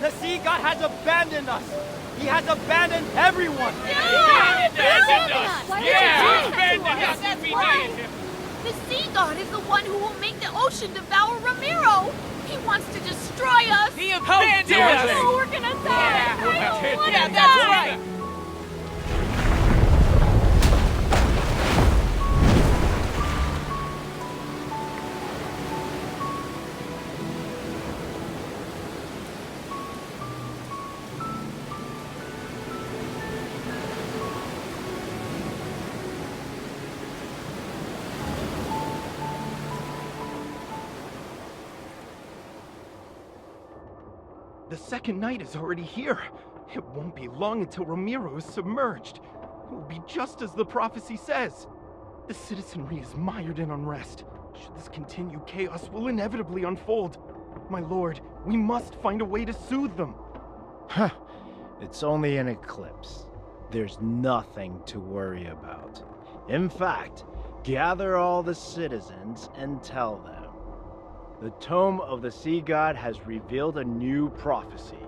The sea god has abandoned us! He has abandoned everyone! Yeah! Abandoned us! Why Yeah! would you do that to Abandoned us? us! That's We right. needed him! The sea god is the one who will make the ocean devour Romirro. He wants to destroy us. He abandoned dare us! they? Oh, we're gonna die. Yeah, I don't yeah, wanna that's die. right. The second night is already here. It won't be long until Romirro is submerged. It will be just as the prophecy says. The citizenry is mired in unrest. Should this continue, chaos will inevitably unfold. My lord, we must find a way to soothe them. Huh. It's only an eclipse. There's nothing to worry about. In fact, gather all the citizens and tell them. The Tome of the Sea God has revealed a new prophecy.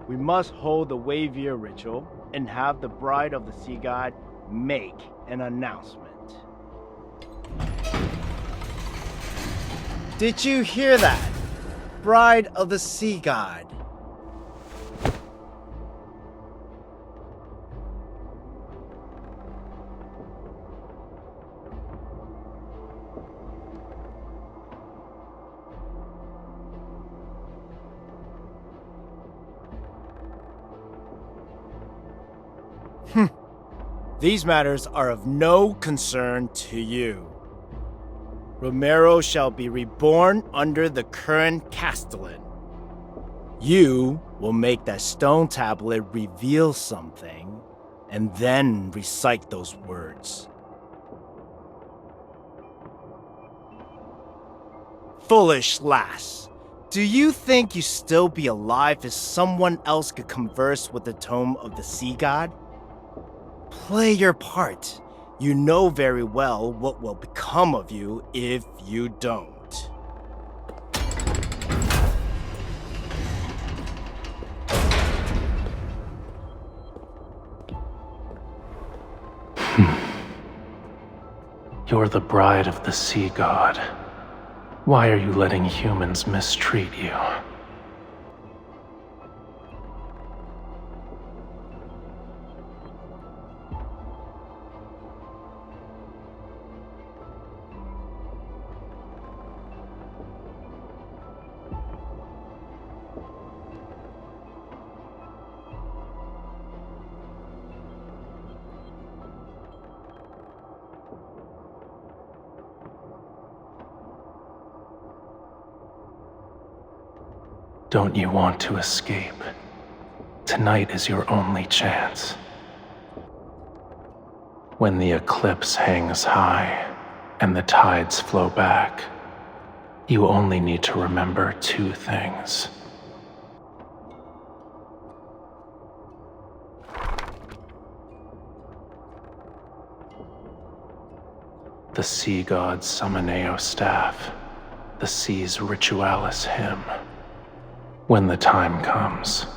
We must hold the Wavier ritual and have the Bride of the Sea God make an announcement. Did you hear that? Bride of the Sea God. These matters are of no concern to you. Romirro shall be reborn under the current castellan. You will make that stone tablet reveal something, and then recite those words. Foolish lass, do you think you still be alive if someone else could converse with the Tome of the Sea God? Play your part. You know very well what will become of you if you don't. You're the bride of the sea god. Why are you letting humans mistreat you? Don't you want to escape? Tonight is your only chance. When the eclipse hangs high and the tides flow back, you only need to remember two things. The sea god's Summoneo staff, the sea's ritualis hymn. When the time comes,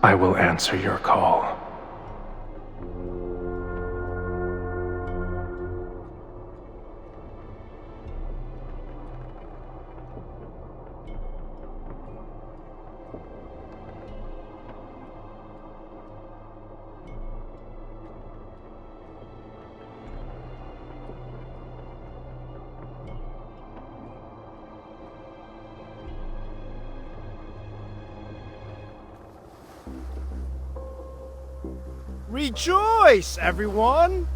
I will answer your call. Rejoice, everyone!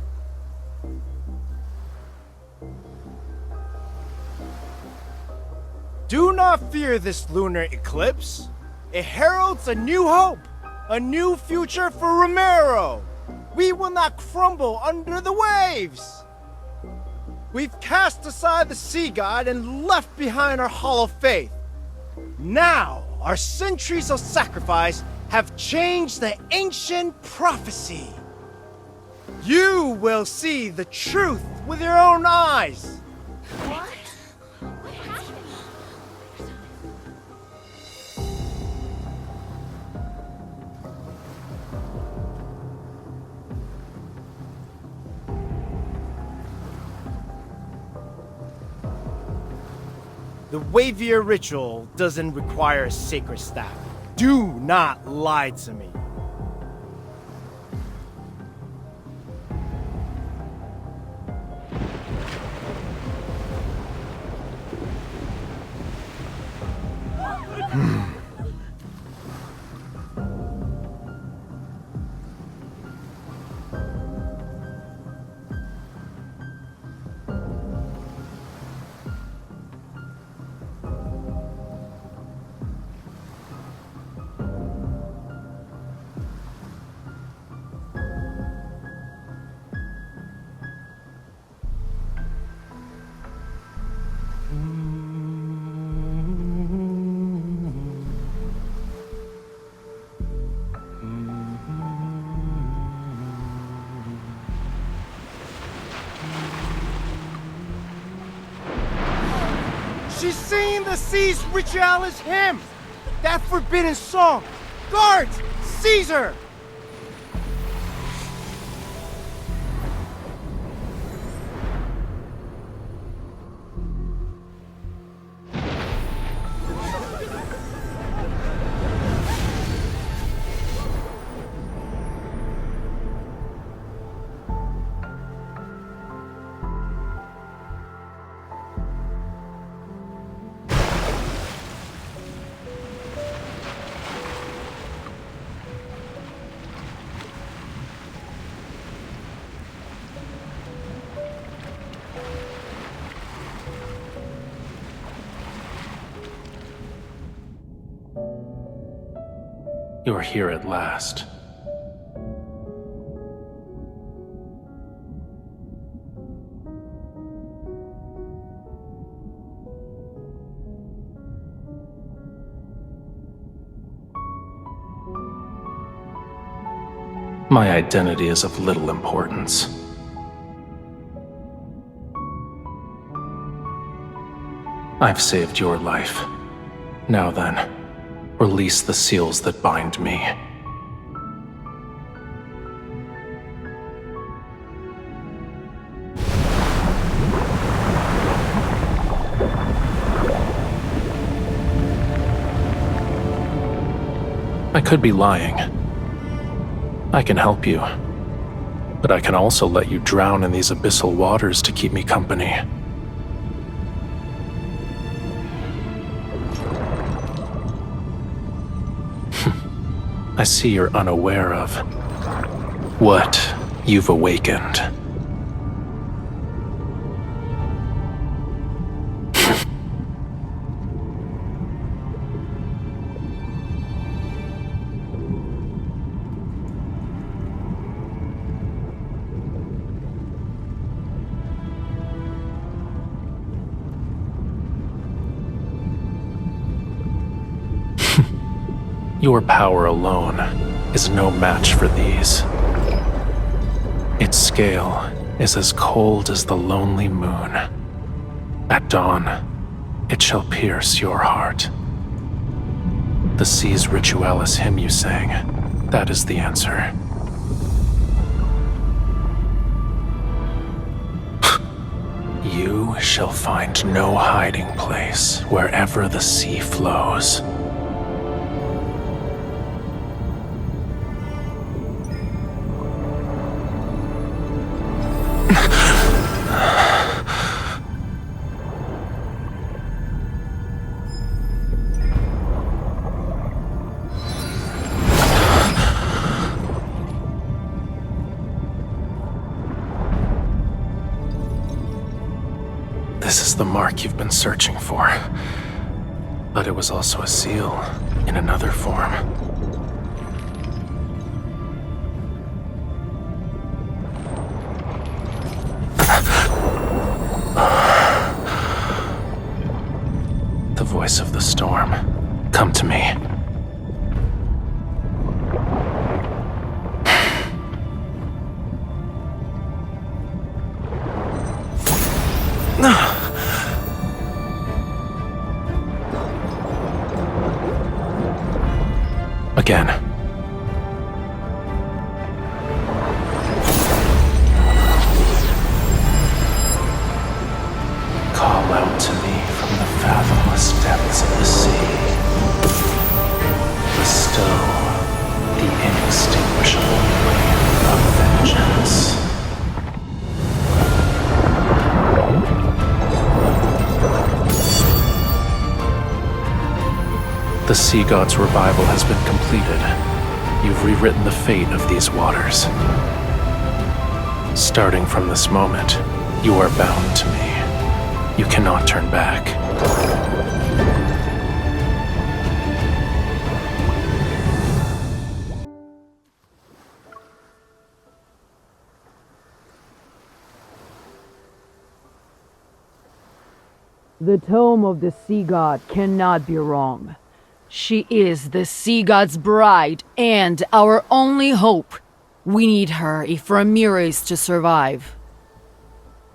Do not fear this lunar eclipse. It heralds a new hope, a new future for Romirro. We will not crumble under the waves. We've cast aside the sea god and left behind our hollow faith. Now, our centuries of sacrifice have changed the ancient prophecy. You will see the truth with your own eyes. What? What happened? The Wavier ritual doesn't require a sacred staff. Do not lie to me. She's singing the Sea's Ritualis hymn! That forbidden song! Guards! Seize her! You're here at last. My identity is of little importance. I've saved your life. Now then, release the seals that bind me. I could be lying. I can help you, but I can also let you drown in these abyssal waters to keep me company. I see you're unaware of what you've awakened. Your power alone is no match for these. Its scale is as cold as the lonely moon. At dawn, it shall pierce your heart. The Sea's Ritualis hymn you sang, that is the answer. You shall find no hiding place wherever the sea flows. This is the mark you've been searching for. But it was also a seal in another form. The voice of the storm. Come to me. Again. Call out to me from the fathomless. The sea god's revival has been completed. You've rewritten the fate of these waters. Starting from this moment, you are bound to me. You cannot turn back. The tome of the sea god cannot be wrong. She is the sea god's bride and our only hope. We need her if Romirro is to survive.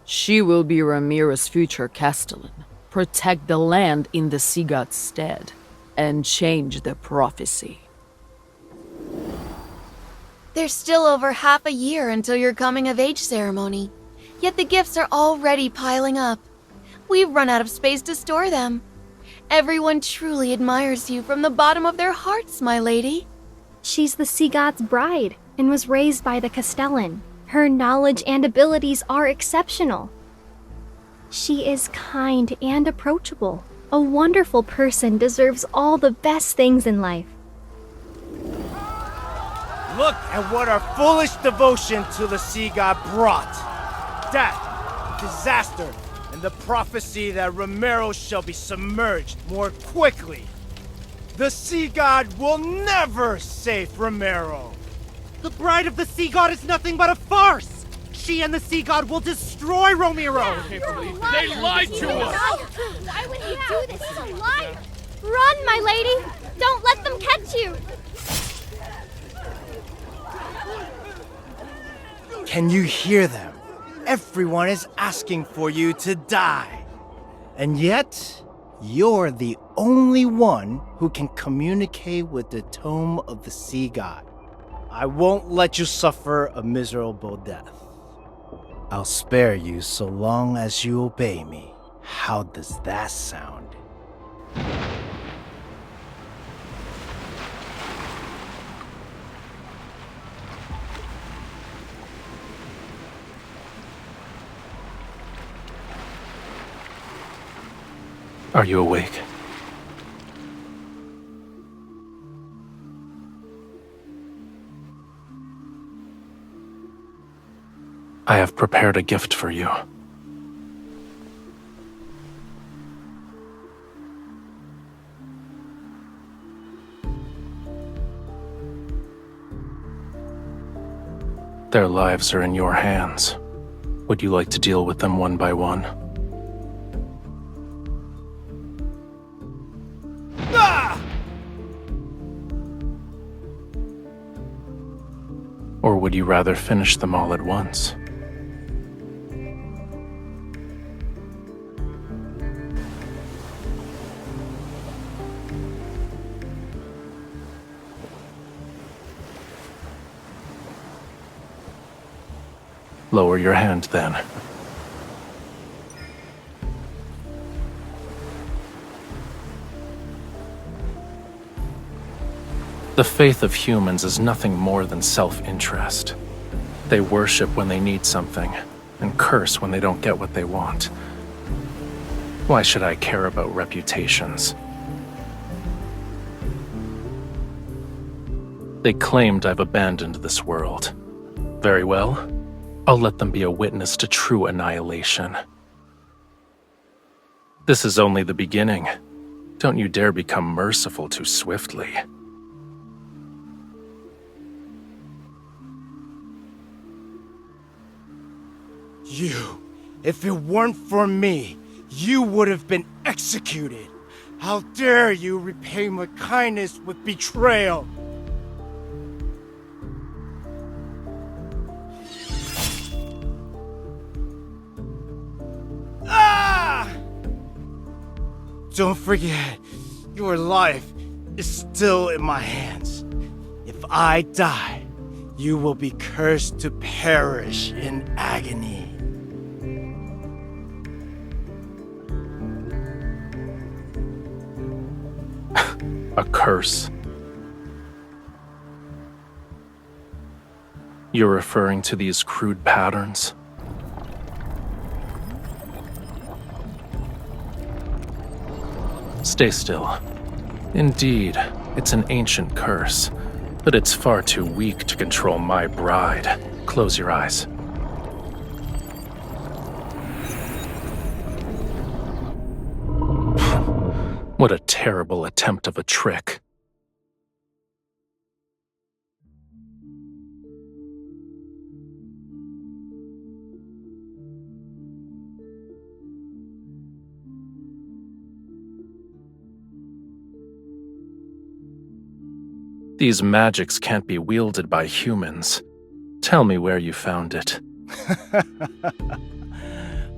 She will be Romirro's future castellan, protect the land in the sea god's stead, and change the prophecy. There's still over half a year until your coming-of-age ceremony, yet the gifts are already piling up. We've run out of space to store them. Everyone truly admires you from the bottom of their hearts, my lady. She's the sea god's bride and was raised by the castellan. Her knowledge and abilities are exceptional. She is kind and approachable. A wonderful person deserves all the best things in life. Look at what our foolish devotion to the sea god brought. Death, disaster, and the prophecy that Romirro shall be submerged more quickly. The sea god will never save Romirro. The bride of the sea god is nothing but a farce! She and the sea god will destroy Romirro! They lied to us! Why would you do this? It's a lie! Run, my lady! Don't let them catch you! Can you hear them? Everyone is asking for you to die. And yet, you're the only one who can communicate with the tome of the sea god. I won't let you suffer a miserable death. I'll spare you so long as you obey me. How does that sound? Are you awake? I have prepared a gift for you. Their lives are in your hands. Would you like to deal with them one by one? Or would you rather finish them all at once? Lower your hand, then. The faith of humans is nothing more than self-interest. They worship when they need something, and curse when they don't get what they want. Why should I care about reputations? They claimed I've abandoned this world. Very well. I'll let them be a witness to true annihilation. This is only the beginning. Don't you dare become merciful too swiftly. You, if it weren't for me, you would have been executed. How dare you repay my kindness with betrayal? Ah! Don't forget, your life is still in my hands. If I die, you will be cursed to perish in agony. A curse. You're referring to these crude patterns? Stay still. Indeed, it's an ancient curse, but it's far too weak to control my bride. Close your eyes. What a terrible attempt of a trick. These magics can't be wielded by humans. Tell me where you found it.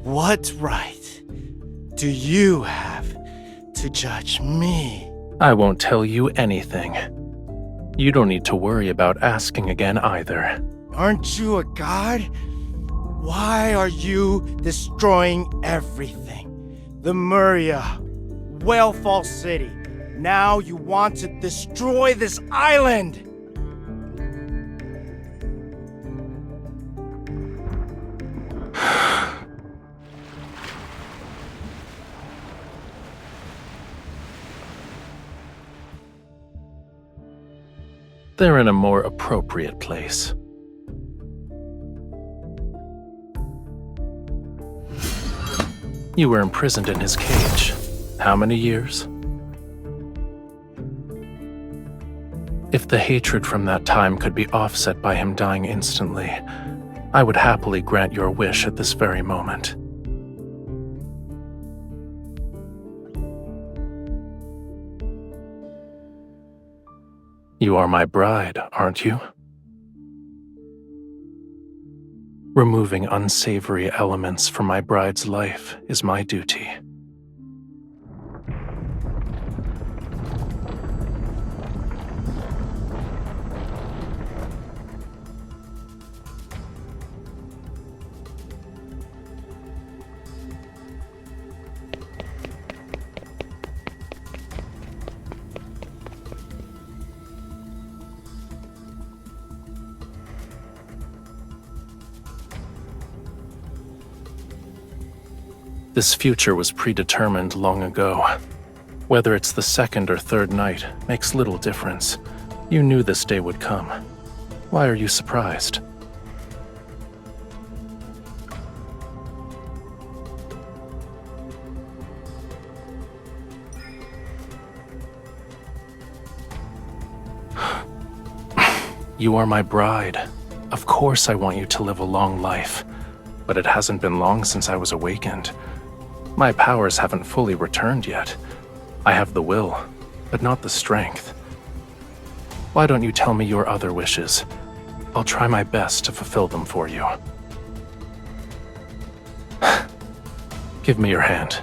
What right do you have to judge me? I won't tell you anything. You don't need to worry about asking again either. Aren't you a god? Why are you destroying everything? The Lamuria, Whalefall City. Now you want to destroy this island! They're in a more appropriate place. You were imprisoned in his cage. How many years? If the hatred from that time could be offset by him dying instantly, I would happily grant your wish at this very moment. You are my bride, aren't you? Removing unsavory elements from my bride's life is my duty. This future was predetermined long ago. Whether it's the second or third night makes little difference. You knew this day would come. Why are you surprised? You are my bride. Of course I want you to live a long life, but it hasn't been long since I was awakened. My powers haven't fully returned yet. I have the will, but not the strength. Why don't you tell me your other wishes? I'll try my best to fulfill them for you. Give me your hand.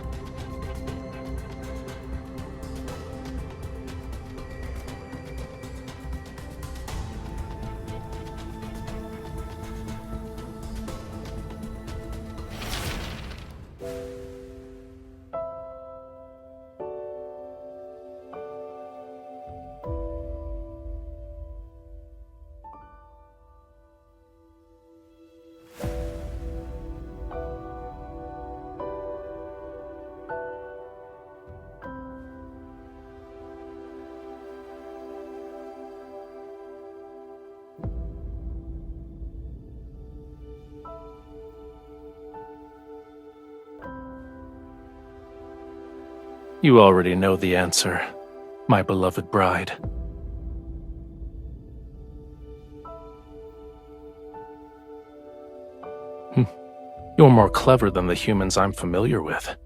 You already know the answer, my beloved bride. You're more clever than the humans I'm familiar with.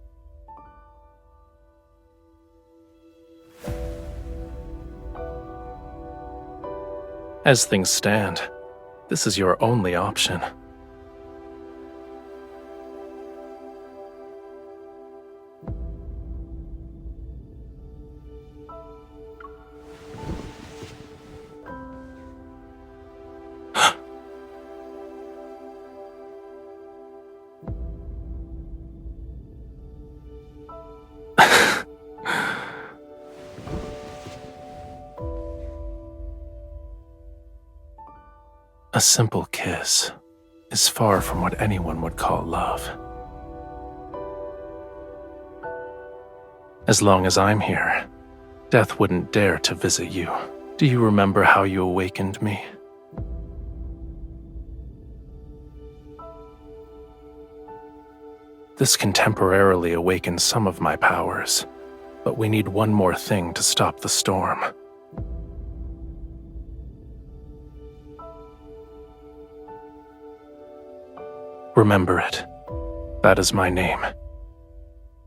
As things stand, this is your only option. A simple kiss is far from what anyone would call love. As long as I'm here, Death wouldn't dare to visit you. Do you remember how you awakened me? This can temporarily awaken some of my powers, but we need one more thing to stop the storm. Remember it. That is my name.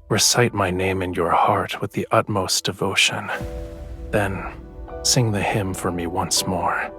Recite my name in your heart with the utmost devotion. Then, sing the hymn for me once more.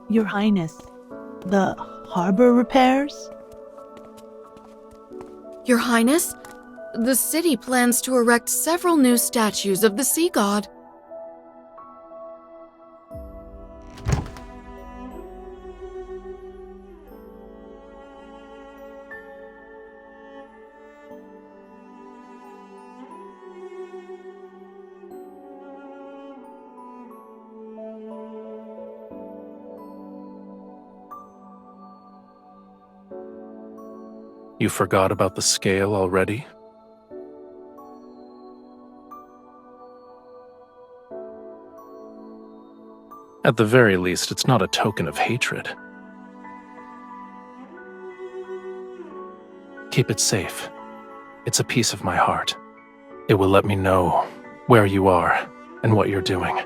Your Highness, the harbor repairs? Your Highness, the city plans to erect several new statues of the sea god. You forgot about the scale already? At the very least, it's not a token of hatred. Keep it safe. It's a piece of my heart. It will let me know where you are and what you're doing.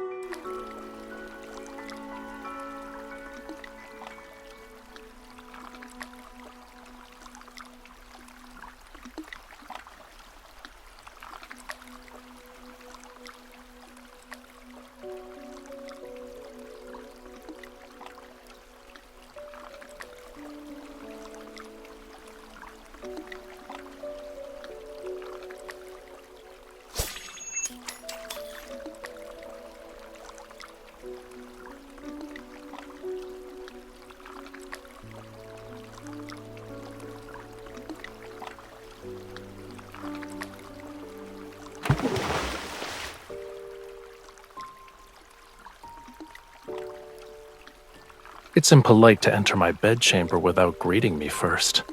It's impolite to enter my bedchamber without greeting me first.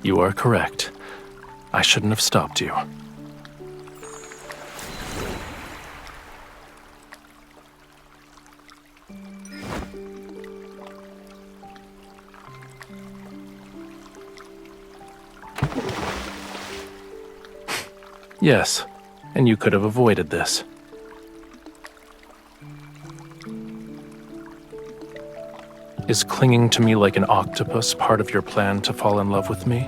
You are correct. I shouldn't have stopped you. Yes, and you could have avoided this. Is clinging to me like an octopus part of your plan to fall in love with me?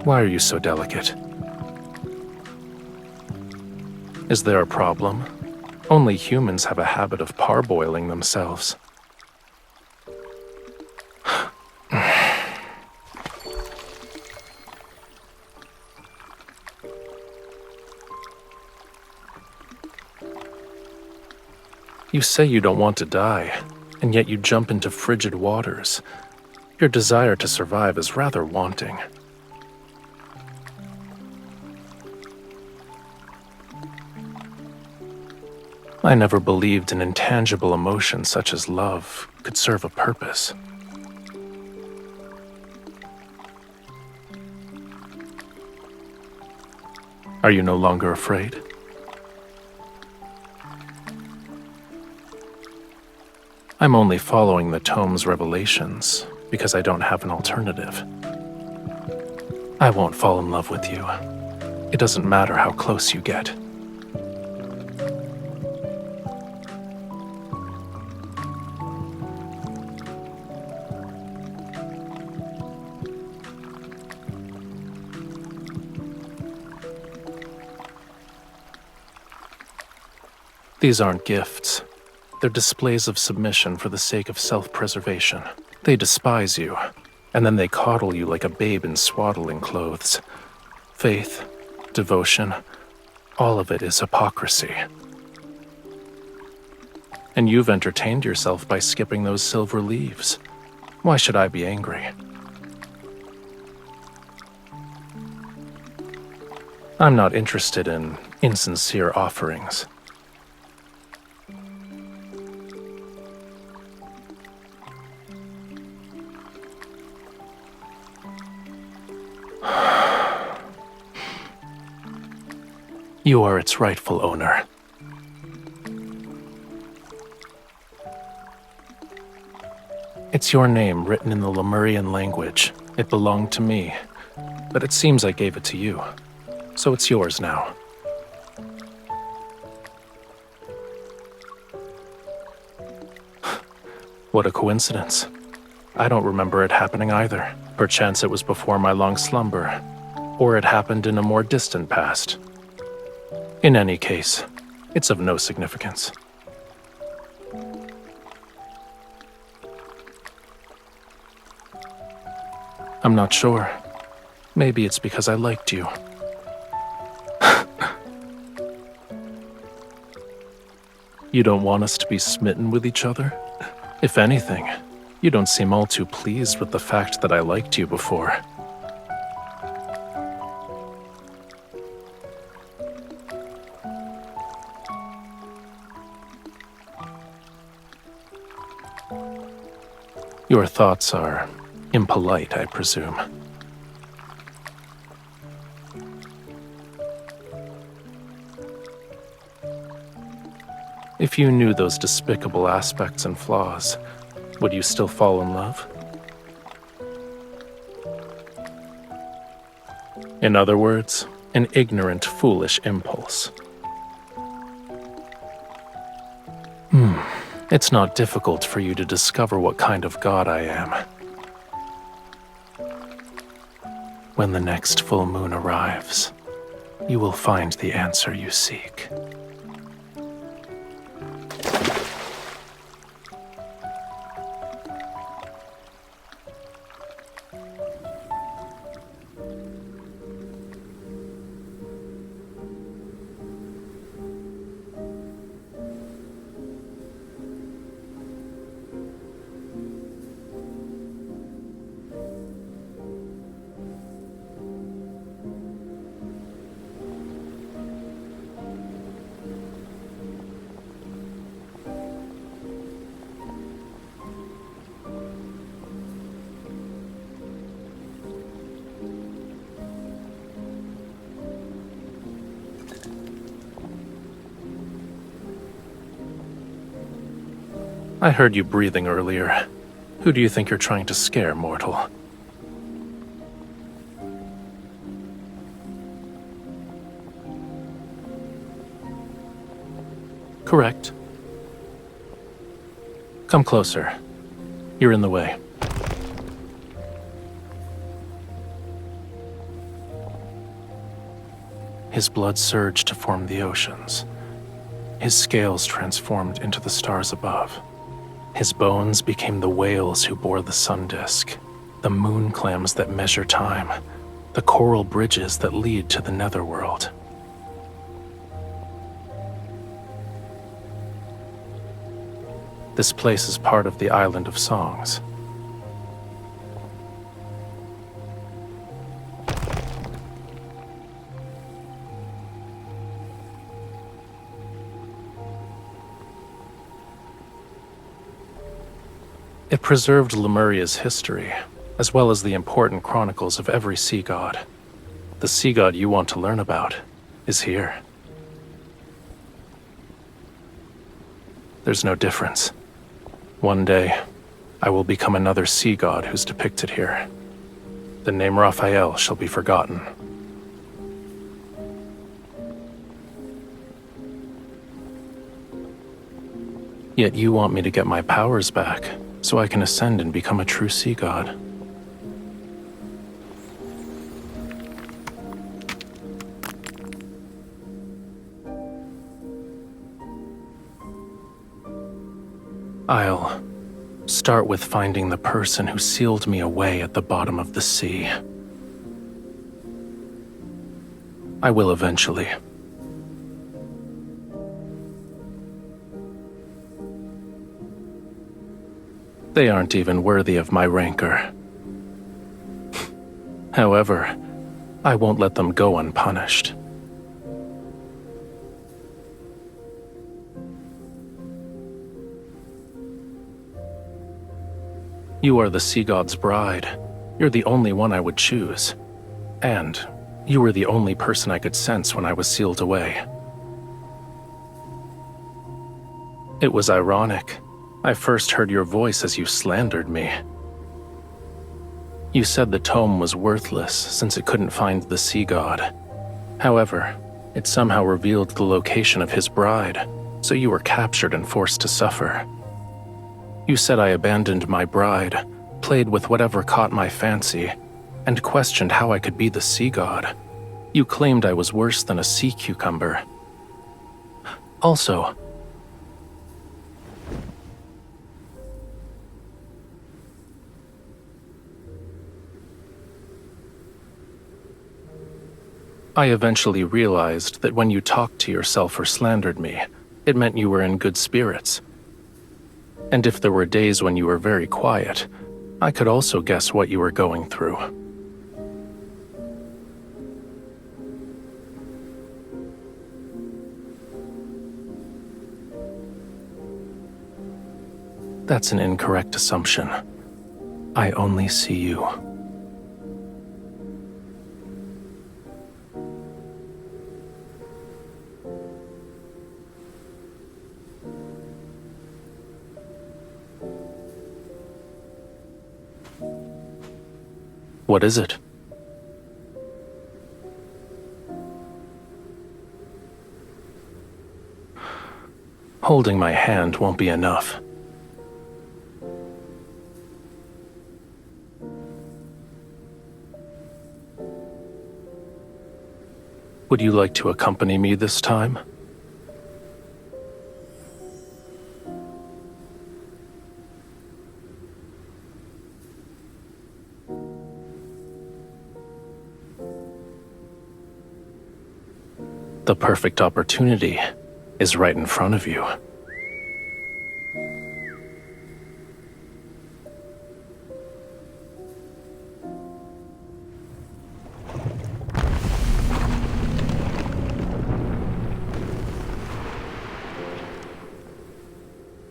Why are you so delicate? Is there a problem? Only humans have a habit of parboiling themselves. You say you don't want to die, and yet you jump into frigid waters. Your desire to survive is rather wanting. I never believed an intangible emotion such as love could serve a purpose. Are you no longer afraid? I'm only following the tome's revelations because I don't have an alternative. I won't fall in love with you. It doesn't matter how close you get. These aren't gifts. They're displays of submission for the sake of self-preservation. They despise you, and then they coddle you like a babe in swaddling clothes. Faith, devotion, all of it is hypocrisy. And you've entertained yourself by skipping those silver leaves. Why should I be angry? I'm not interested in insincere offerings. You are its rightful owner. It's your name written in the Lemurian language. It belonged to me, but it seems I gave it to you, so it's yours now. What a coincidence. I don't remember it happening either. Perchance it was before my long slumber, or it happened in a more distant past. In any case, it's of no significance. I'm not sure. Maybe it's because I liked you. You don't want us to be smitten with each other? If anything, you don't seem all too pleased with the fact that I liked you before. Your thoughts are impolite, I presume. If you knew those despicable aspects and flaws, would you still fall in love? In other words, an ignorant, foolish impulse. It's not difficult for you to discover what kind of god I am. When the next full moon arrives, you will find the answer you seek. I heard you breathing earlier. Who do you think you're trying to scare, mortal? Correct. Come closer. You're in the way. His blood surged to form the oceans. His scales transformed into the stars above. His bones became the whales who bore the sun disk, the moon clams that measure time, the coral bridges that lead to the netherworld. This place is part of the Island of Songs. It preserved Lemuria's history, as well as the important chronicles of every sea god. The sea god you want to learn about is here. There's no difference. One day, I will become another sea god who's depicted here. The name Rafayel shall be forgotten. Yet you want me to get my powers back, so I can ascend and become a true sea god. I'll start with finding the person who sealed me away at the bottom of the sea. I will eventually. They aren't even worthy of my rancor. However, I won't let them go unpunished. You are the sea god's bride. You're the only one I would choose. And you were the only person I could sense when I was sealed away. It was ironic. I first heard your voice as you slandered me. You said the tome was worthless since it couldn't find the sea god. However, it somehow revealed the location of his bride, so you were captured and forced to suffer. You said I abandoned my bride, played with whatever caught my fancy, and questioned how I could be the sea god. You claimed I was worse than a sea cucumber. Also, I eventually realized that when you talked to yourself or slandered me, it meant you were in good spirits. And if there were days when you were very quiet, I could also guess what you were going through. That's an incorrect assumption. I only see you. What is it? Holding my hand won't be enough. Would you like to accompany me this time? The perfect opportunity is right in front of you.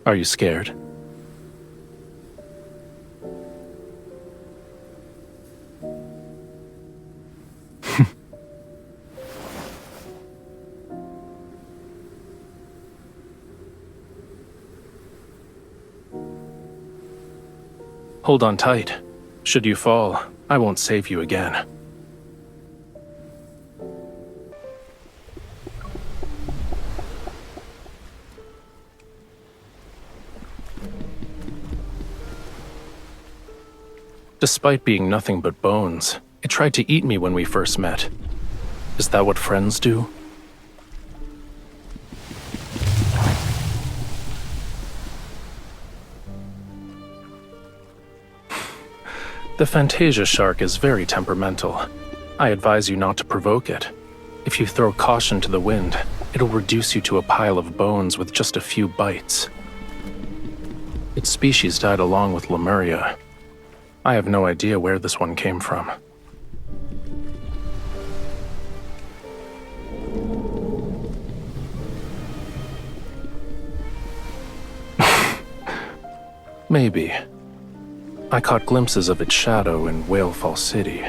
Are you scared? Hold on tight. Should you fall, I won't save you again. Despite being nothing but bones, it tried to eat me when we first met. Is that what friends do? The Fantasia shark is very temperamental. I advise you not to provoke it. If you throw caution to the wind, it'll reduce you to a pile of bones with just a few bites. Its species died along with Lamuria. I have no idea where this one came from. Maybe, I caught glimpses of its shadow in Whalefall City.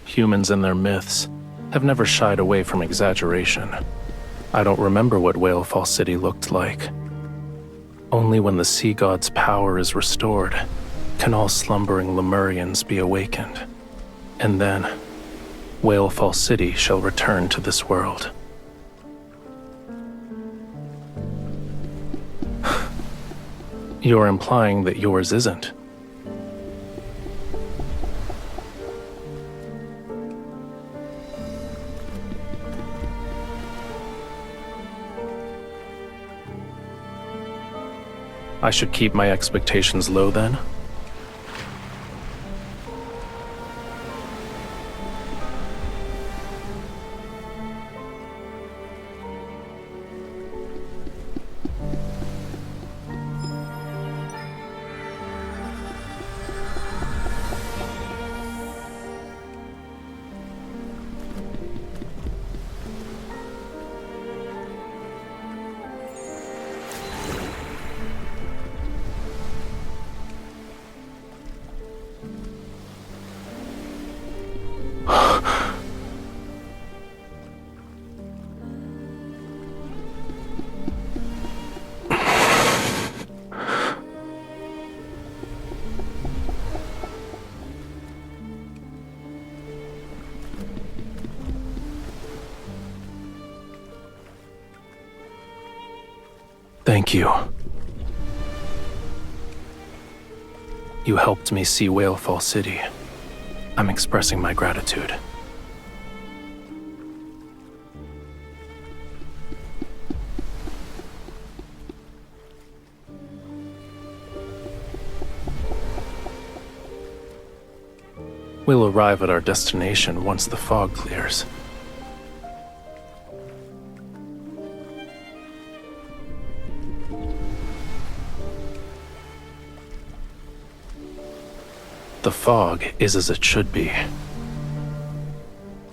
Humans and their myths have never shied away from exaggeration. I don't remember what Whalefall City looked like. Only when the sea god's power is restored can all slumbering Lemurians be awakened. And then, Whalefall City shall return to this world. You're implying that yours isn't. I should keep my expectations low then? Thank you. You helped me see Whalefall City. I'm expressing my gratitude. We'll arrive at our destination once the fog clears. The fog is as it should be.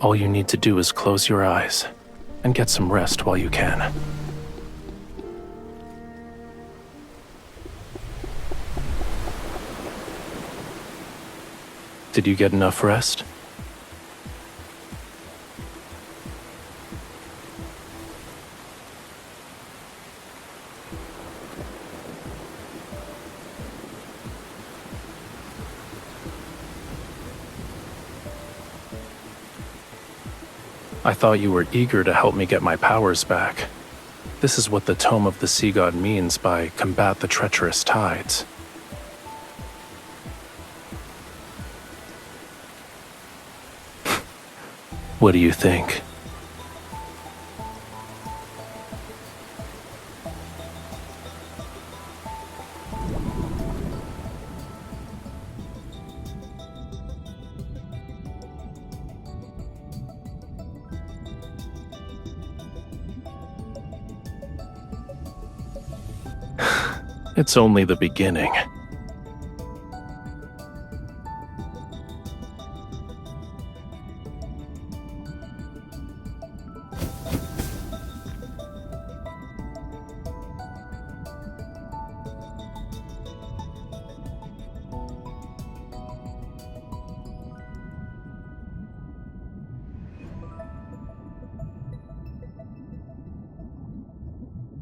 All you need to do is close your eyes and get some rest while you can. Did you get enough rest? I thought you were eager to help me get my powers back. This is what the Tome of the Sea God means by combat the treacherous tides. What do you think? It's only the beginning.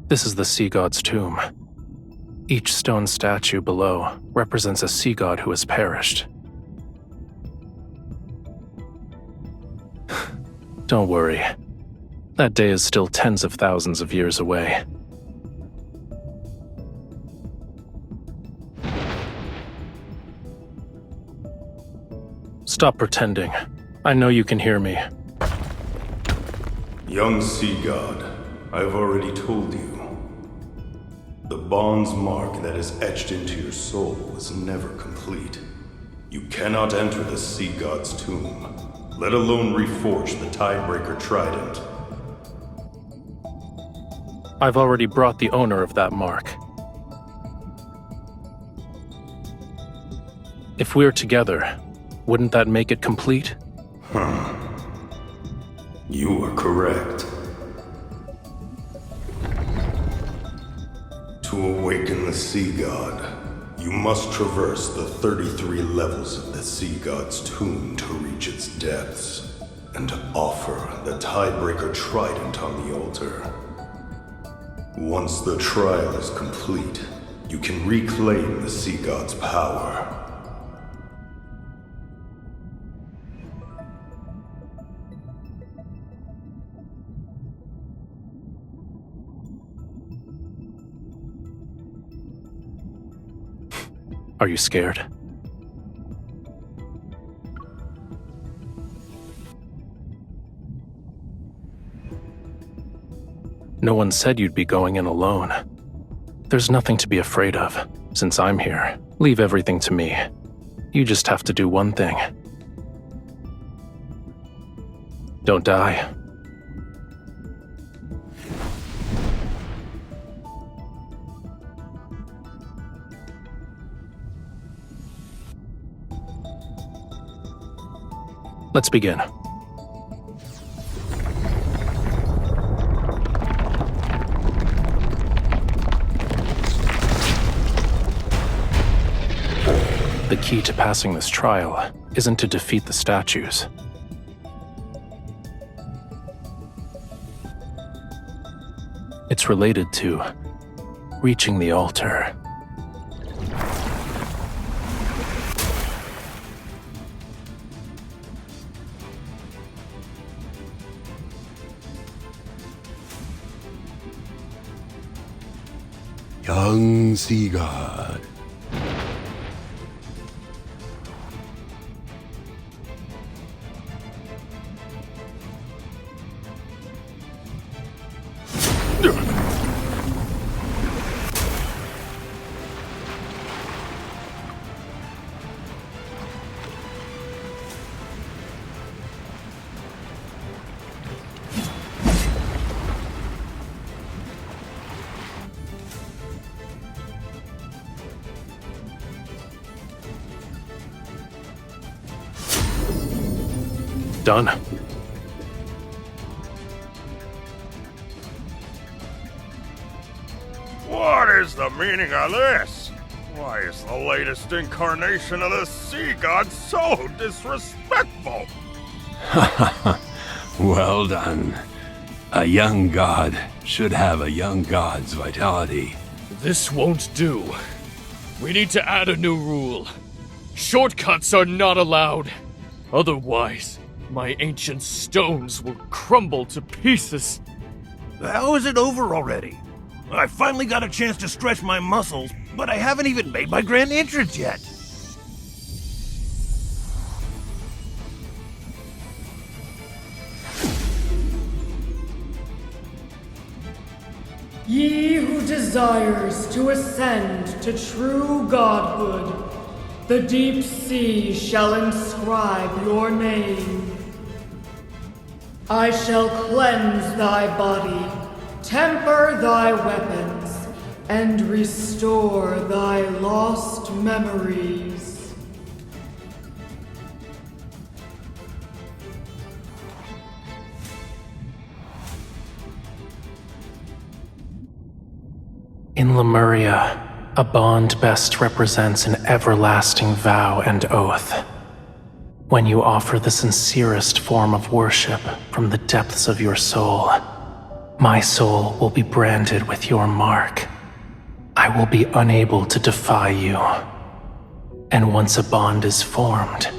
This is the Sea God's tomb. Each stone statue below represents a sea god who has perished. Don't worry. That day is still tens of thousands of years away. Stop pretending. I know you can hear me. Young sea god, I've already told you. The bond's mark that is etched into your soul was never complete. You cannot enter the sea god's tomb, let alone reforge the Tidebreaker trident. I've already brought the owner of that mark. If we're together, wouldn't that make it complete? You are correct. To awaken the Sea God, you must traverse the 33 levels of the Sea God's tomb to reach its depths, and offer the Tidebreaker Trident on the altar. Once the trial is complete, you can reclaim the Sea God's power. Are you scared? No one said you'd be going in alone. There's nothing to be afraid of. Since I'm here, leave everything to me. You just have to do one thing. Don't die. Let's begin. The key to passing this trial isn't to defeat the statues. It's related to reaching the altar. Young Sea God. Done. What is the meaning of this? Why is the latest incarnation of the Sea God so disrespectful? Well done. A young god should have a young god's vitality. This won't do. We need to add a new rule. Shortcuts are not allowed. Otherwise, my ancient stones will crumble to pieces. How is it over already? I finally got a chance to stretch my muscles, but I haven't even made my grand entrance yet. Ye who desires to ascend to true godhood, the deep sea shall inscribe your name. I shall cleanse thy body, temper thy weapons, and restore thy lost memories. In Lamuria, a bond best represents an everlasting vow and oath. When you offer the sincerest form of worship from the depths of your soul, my soul will be branded with your mark. I will be unable to defy you. And once a bond is formed,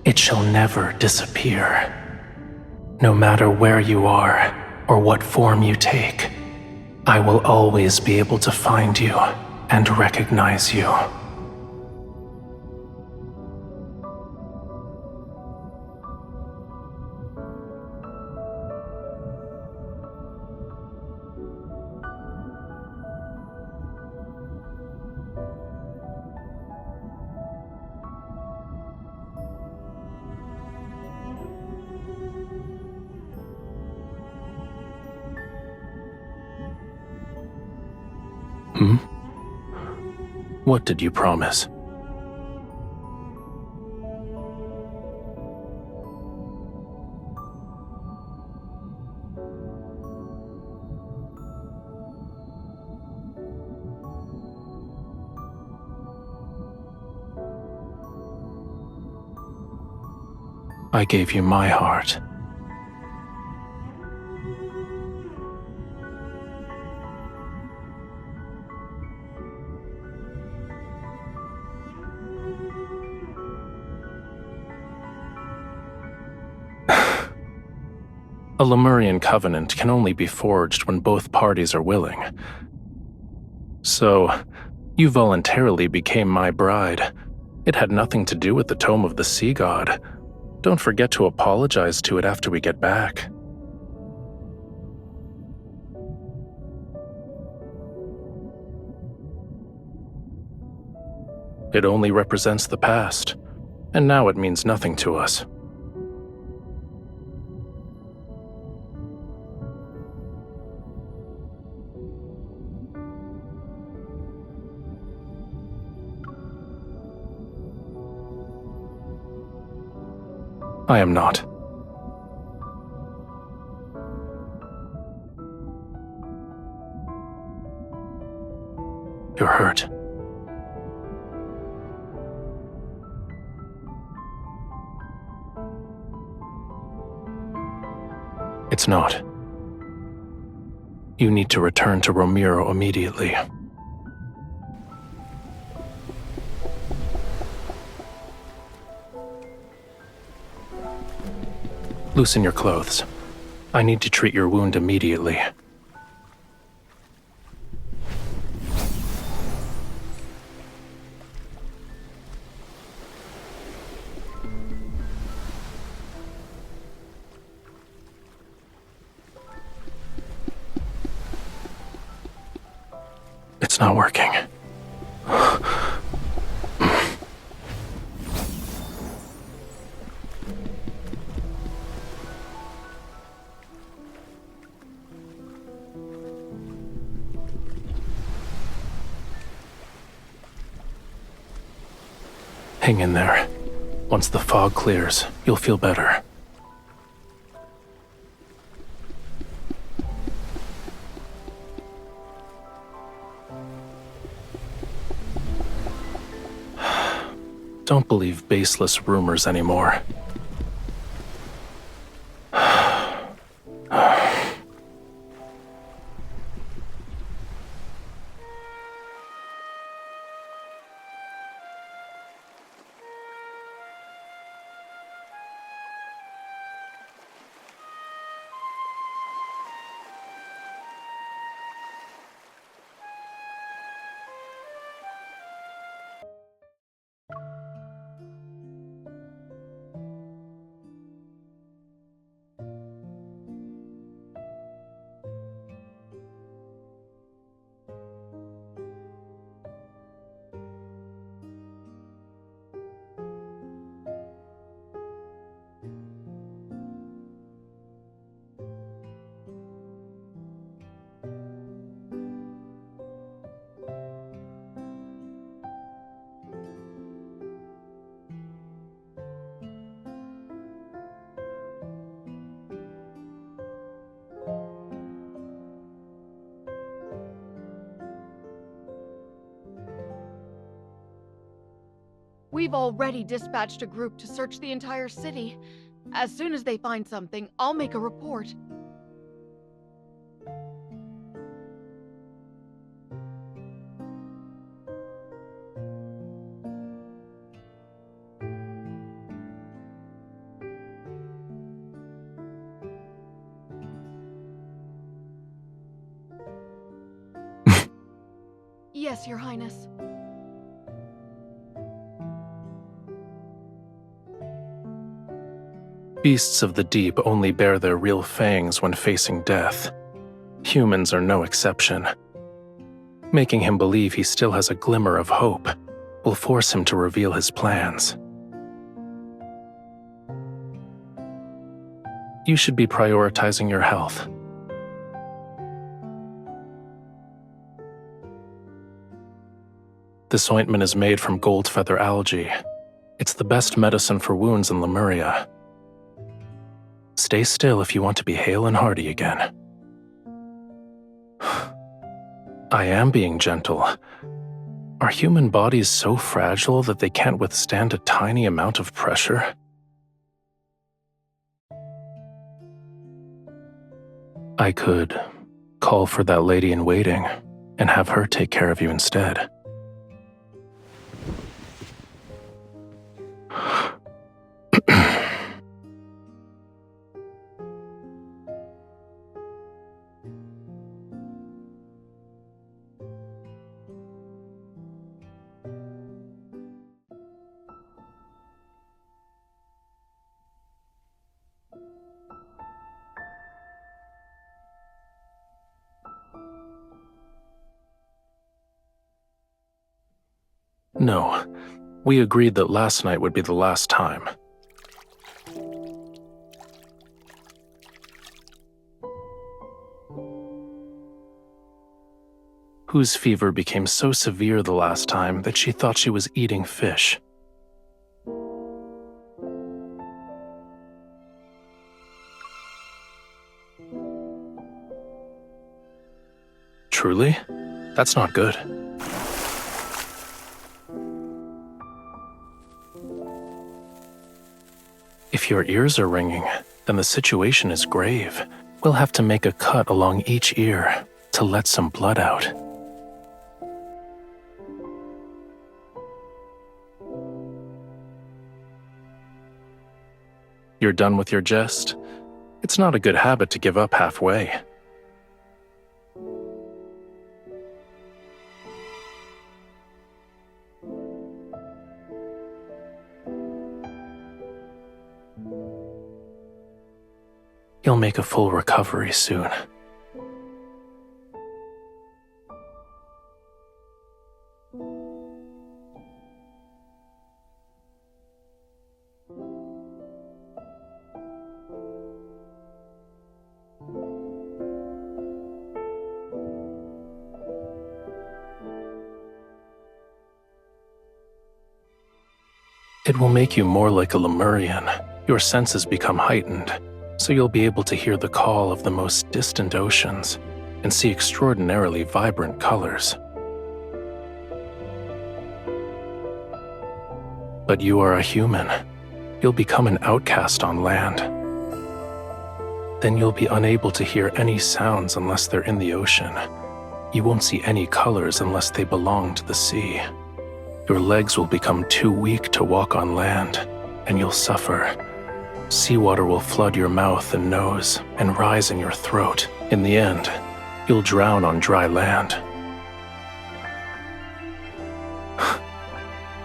it shall never disappear. No matter where you are or what form you take, I will always be able to find you and recognize you. What did you promise? I gave you my heart. A Lemurian covenant can only be forged when both parties are willing. So, you voluntarily became my bride. It had nothing to do with the Tome of the Sea God. Don't forget to apologize to it after we get back. It only represents the past, and now it means nothing to us. I am not. You're hurt. It's not. You need to return to Romirro immediately. Loosen your clothes. I need to treat your wound immediately. It's not working. Hang in there. Once the fog clears, you'll feel better. Don't believe baseless rumors anymore. We've already dispatched a group to search the entire city. As soon as they find something, I'll make a report. Yes, Your Highness. Beasts of the deep only bare their real fangs when facing death. Humans are no exception. Making him believe he still has a glimmer of hope will force him to reveal his plans. You should be prioritizing your health. This ointment is made from gold feather algae. It's the best medicine for wounds in Lamuria. Stay still if you want to be hale and hearty again. I am being gentle. Are human bodies so fragile that they can't withstand a tiny amount of pressure? I could call for that lady in waiting and have her take care of you instead. No, we agreed that last night would be the last time. Whose fever became so severe the last time that she thought she was eating fish. Truly? That's not good. If your ears are ringing, then the situation is grave. We'll have to make a cut along each ear to let some blood out. You're done with your jest? It's not a good habit to give up halfway. You'll make a full recovery soon. It will make you more like a Lemurian. Your senses become heightened, so you'll be able to hear the call of the most distant oceans and see extraordinarily vibrant colors. But you are a human. You'll become an outcast on land. Then you'll be unable to hear any sounds unless they're in the ocean. You won't see any colors unless they belong to the sea. Your legs will become too weak to walk on land, and you'll suffer. Seawater will flood your mouth and nose and rise in your throat. In the end, you'll drown on dry land.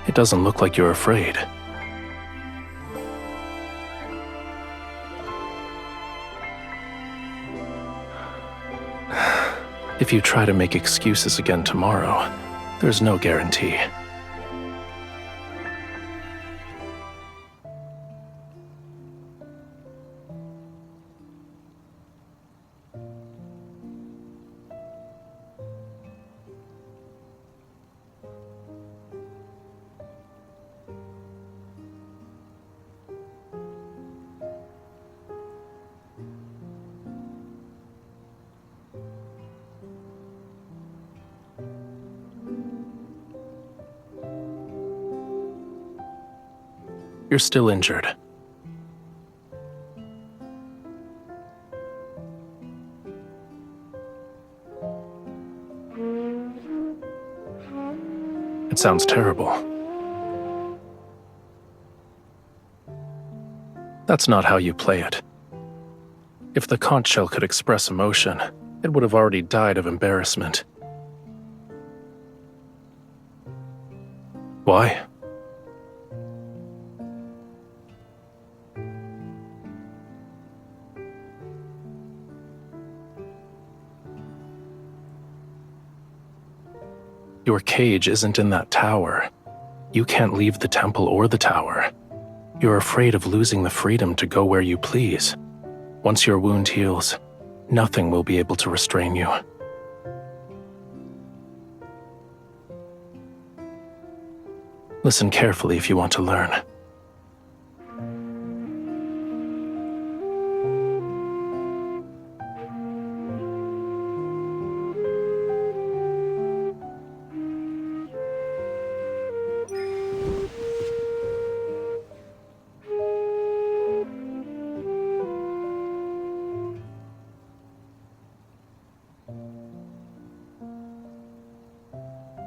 It doesn't look like you're afraid. If you try to make excuses again tomorrow, there's no guarantee. You're still injured. It sounds terrible. That's not how you play it. If the conch shell could express emotion, it would have already died of embarrassment. Why? Your cage isn't in that tower. You can't leave the temple or the tower. You're afraid of losing the freedom to go where you please. Once your wound heals, nothing will be able to restrain you. Listen carefully if you want to learn.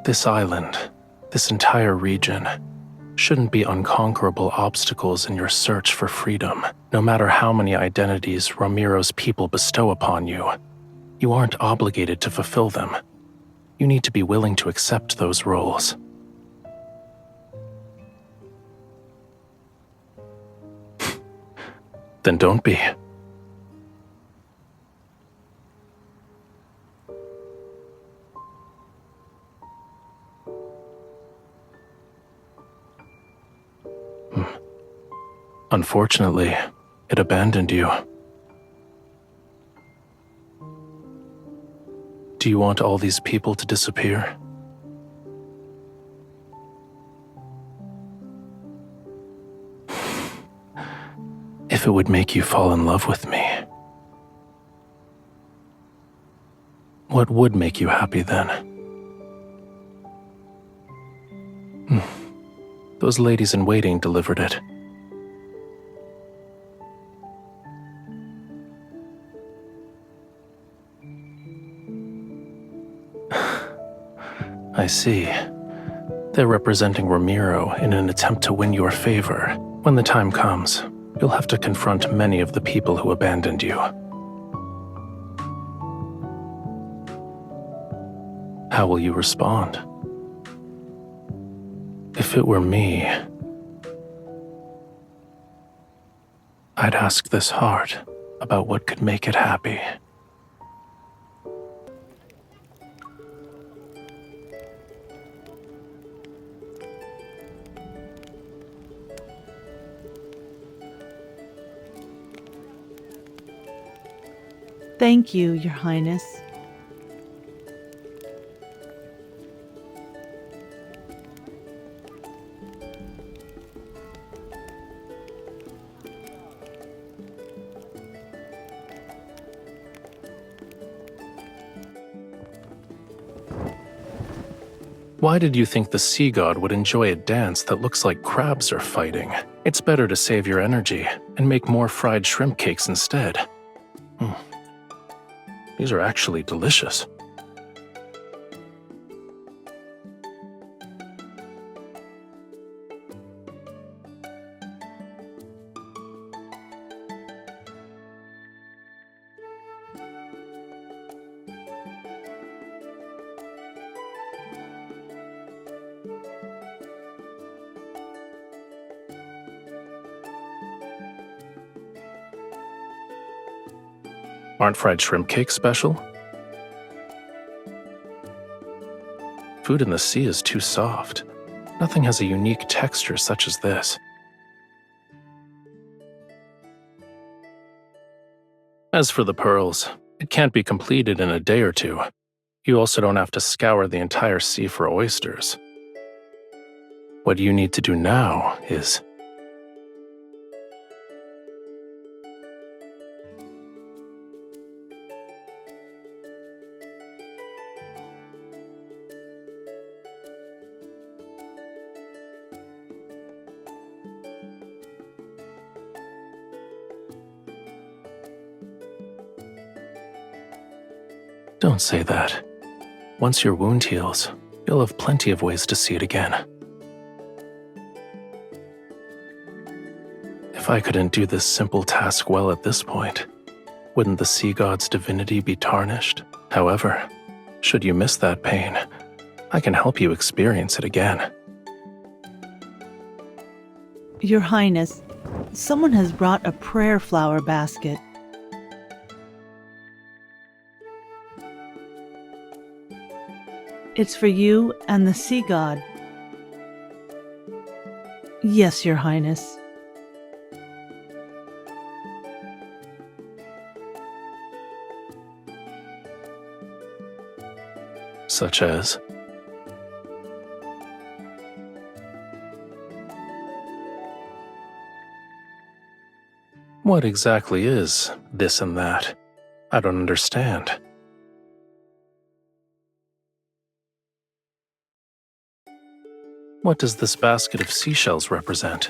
This island, this entire region, shouldn't be unconquerable obstacles in your search for freedom, no matter how many identities Romirro's people bestow upon you. You aren't obligated to fulfill them. You need to be willing to accept those roles. Then don't be. Unfortunately, it abandoned you. Do you want all these people to disappear? If it would make you fall in love with me, what would make you happy then? Those ladies in waiting delivered it. I see. They're representing Romirro in an attempt to win your favor. When the time comes, you'll have to confront many of the people who abandoned you. How will you respond? If it were me, I'd ask this heart about what could make it happy. Thank you, Your Highness. Why did you think the sea god would enjoy a dance that looks like crabs are fighting? It's better to save your energy and make more fried shrimp cakes instead. These are actually delicious. Aren't fried shrimp cakes special? Food in the sea is too soft. Nothing has a unique texture such as this. As for the pearls, it can't be completed in a day or two. You also don't have to scour the entire sea for oysters. What you need to do now is... Don't say that. Once your wound heals, you'll have plenty of ways to see it again. If I couldn't do this simple task well at this point, wouldn't the sea god's divinity be tarnished? However, should you miss that pain, I can help you experience it again. Your Highness, someone has brought a prayer flower basket. It's for you and the sea god. Yes, Your Highness. Such as? What exactly is this and that? I don't understand. What does this basket of seashells represent?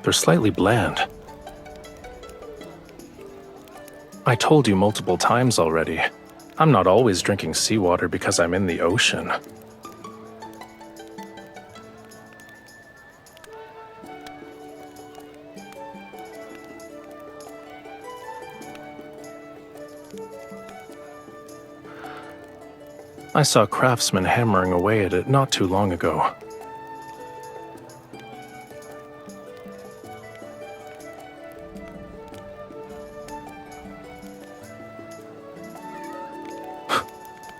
They're slightly bland. I told you multiple times already. I'm not always drinking seawater because I'm in the ocean. I saw craftsmen hammering away at it not too long ago.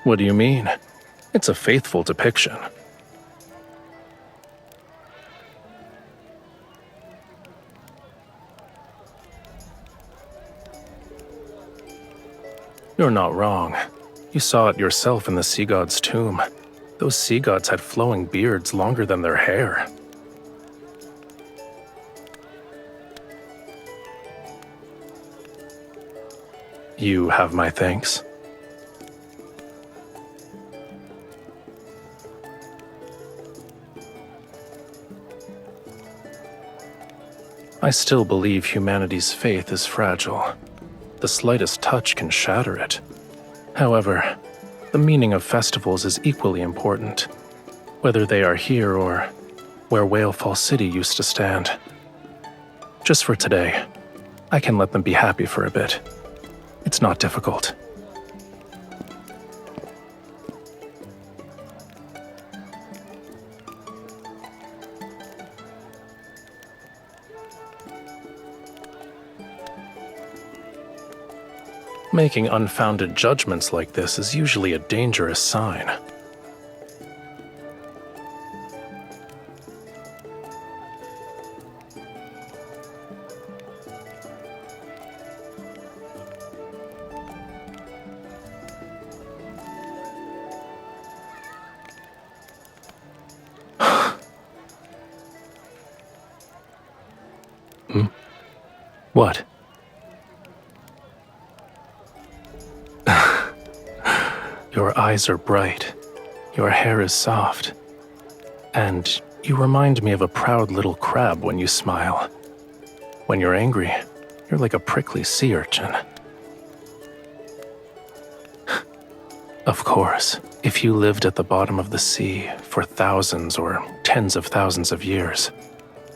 What do you mean? It's a faithful depiction. You're not wrong. You saw it yourself in the sea god's tomb. Those sea gods had flowing beards longer than their hair. You have my thanks. I still believe humanity's faith is fragile. The slightest touch can shatter it. However, the meaning of festivals is equally important, whether they are here or where Whalefall City used to stand. Just for today, I can let them be happy for a bit. It's not difficult. Making unfounded judgments like this is usually a dangerous sign. What? Your eyes are bright, your hair is soft, and you remind me of a proud little crab when you smile. When you're angry, you're like a prickly sea urchin. Of course, if you lived at the bottom of the sea for thousands or tens of thousands of years,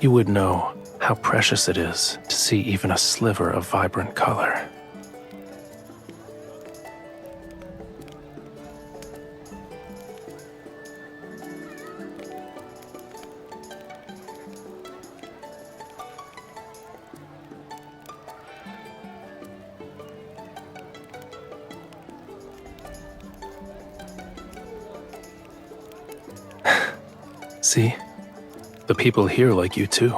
you would know how precious it is to see even a sliver of vibrant color. See? The people here like you too.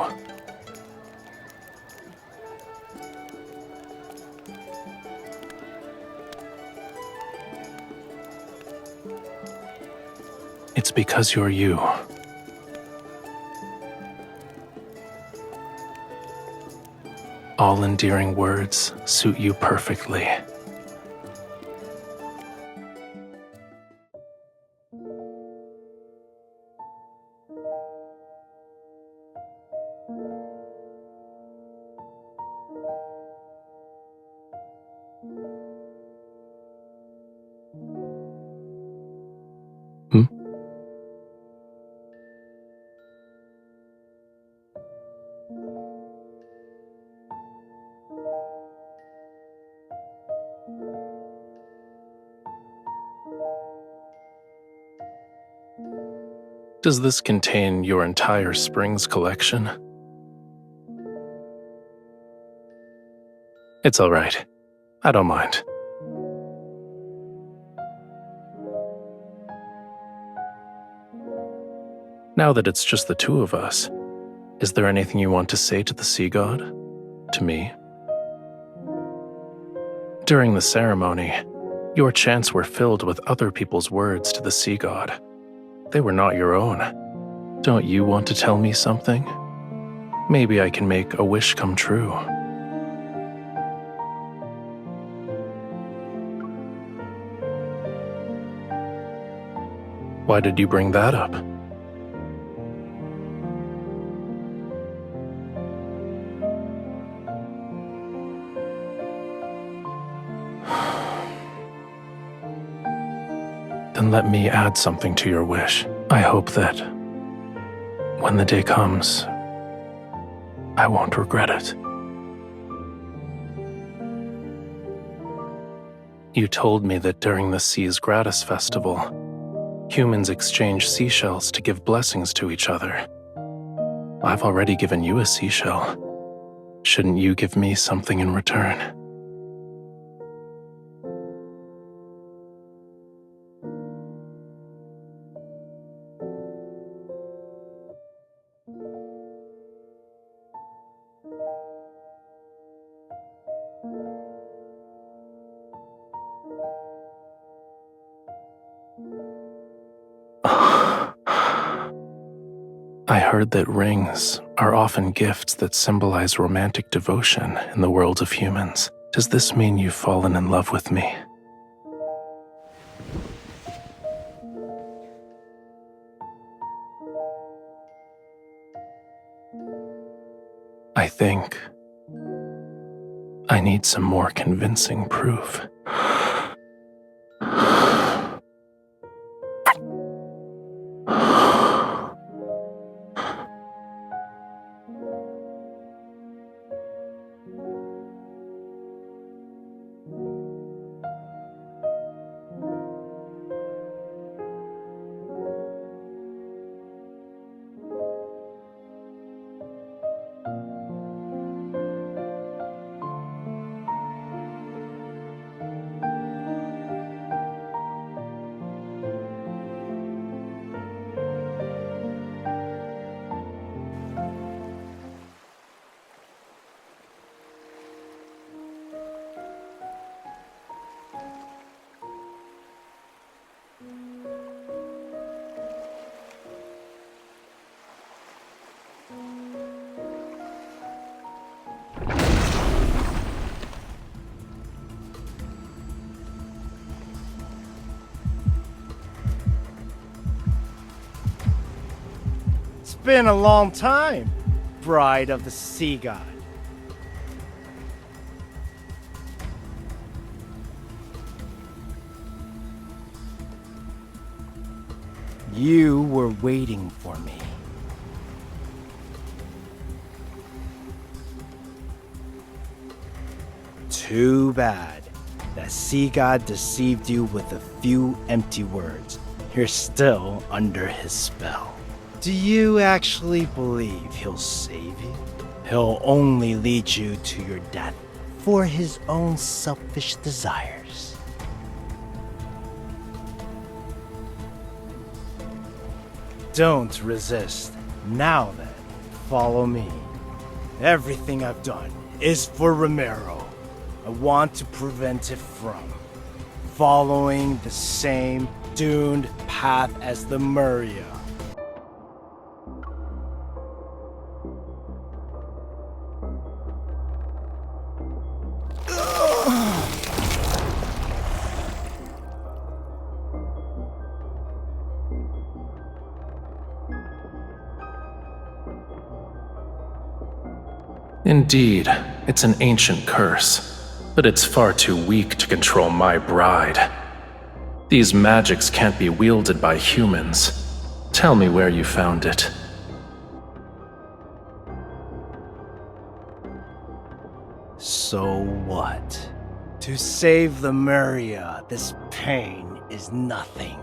It's because you're you. All endearing words suit you perfectly. Does this contain your entire Springs collection? It's all right. I don't mind. Now that it's just the two of us, is there anything you want to say to the sea god? To me? During the ceremony, your chants were filled with other people's words to the sea god. They were not your own. Don't you want to tell me something? Maybe I can make a wish come true. Why did you bring that up? then let me add something to your wish. I hope that when the day comes, I won't regret it. You told me that during the Seas Gratis Festival, humans exchange seashells to give blessings to each other. I've already given you a seashell. Shouldn't you give me something in return? I heard that rings are often gifts that symbolize romantic devotion in the world of humans. Does this mean you've fallen in love with me? I think I need some more convincing proof. It's been a long time, bride of the sea god. You were waiting for me. Too bad that sea god deceived you with a few empty words. You're still under his spell. Do you actually believe he'll save you? He'll only lead you to your death for his own selfish desires. Don't resist. Now then, follow me. Everything I've done is for Romirro. I want to prevent it from following the same doomed path as Lamuria. Indeed, it's an ancient curse, but it's far too weak to control my bride. These magics can't be wielded by humans. Tell me where you found it. So what? To save Lamuria, this pain is nothing.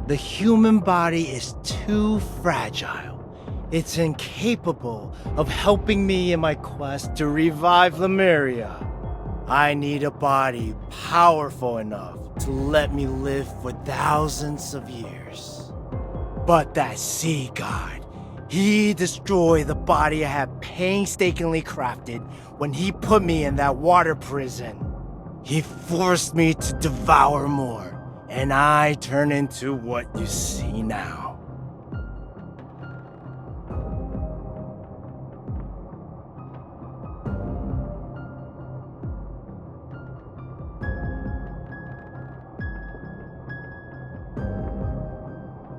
The human body is too fragile. It's incapable of helping me in my quest to revive Lamuria. I need a body powerful enough to let me live for thousands of years. But that sea god, he destroyed the body I had painstakingly crafted when he put me in that water prison. He forced me to devour more. And I turn into what you see now.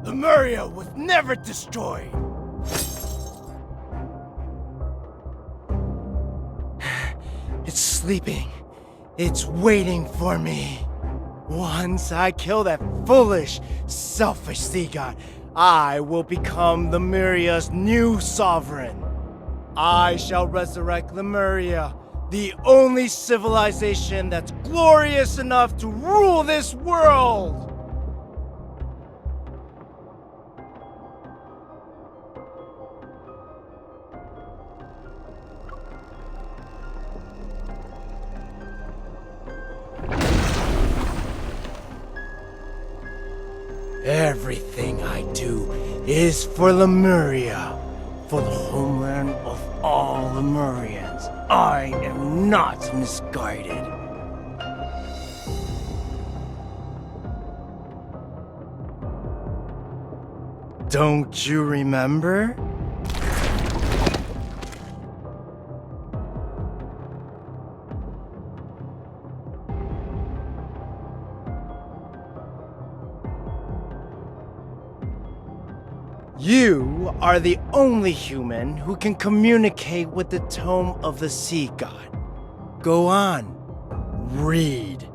Lamuria was never destroyed. It's sleeping. It's waiting for me. Once I kill that foolish, selfish sea god, I will become Lamuria's new sovereign. I shall resurrect Lamuria, the only civilization that's glorious enough to rule this world! Everything I do is for Lamuria, for the homeland of all Lemurians. I am not misguided. Don't you remember? You are the only human who can communicate with the tome of the sea god. Go on, read.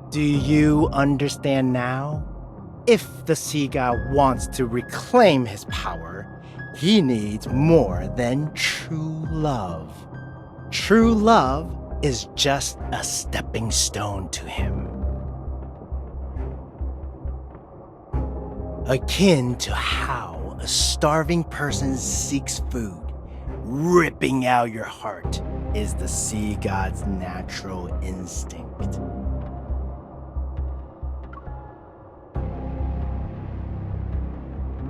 Do you understand now? If the sea god wants to reclaim his power, he needs more than true love. True love is just a stepping stone to him. Akin to how a starving person seeks food, ripping out your heart is the sea god's natural instinct.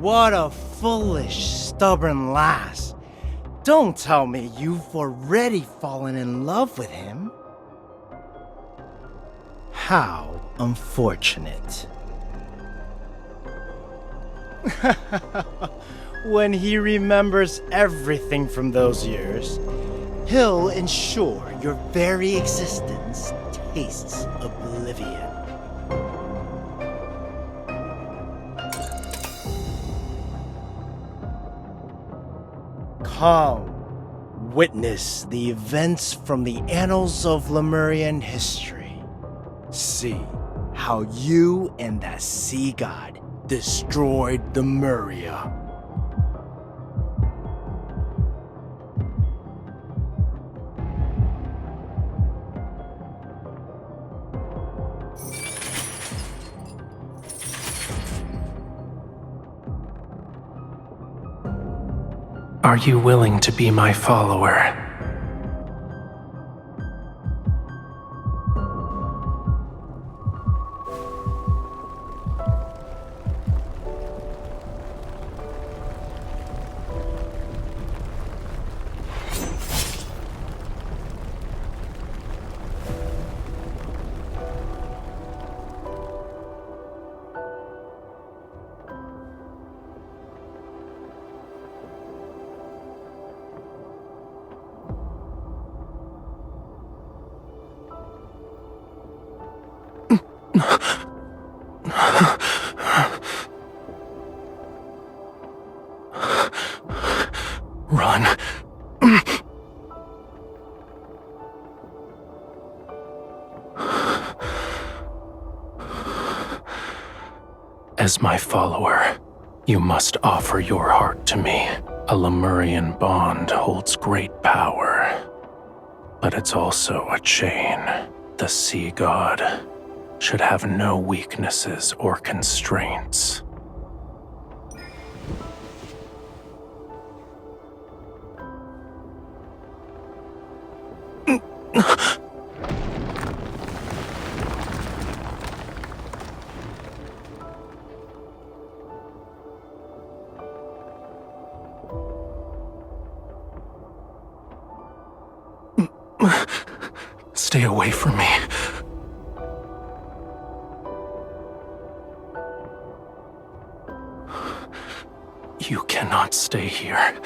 What a foolish, stubborn lass. Don't tell me you've already fallen in love with him. How unfortunate. When he remembers everything from those years, he'll ensure your very existence tastes oblivion. Come, witness the events from the annals of Lemurian history. See how you and that sea god destroyed Lamuria. Are you willing to be my follower? Run. As my follower, you must offer your heart to me. A Lemurian bond holds great power, but it's also a chain. The sea god should have no weaknesses or constraints. Stay away from me. You cannot stay here.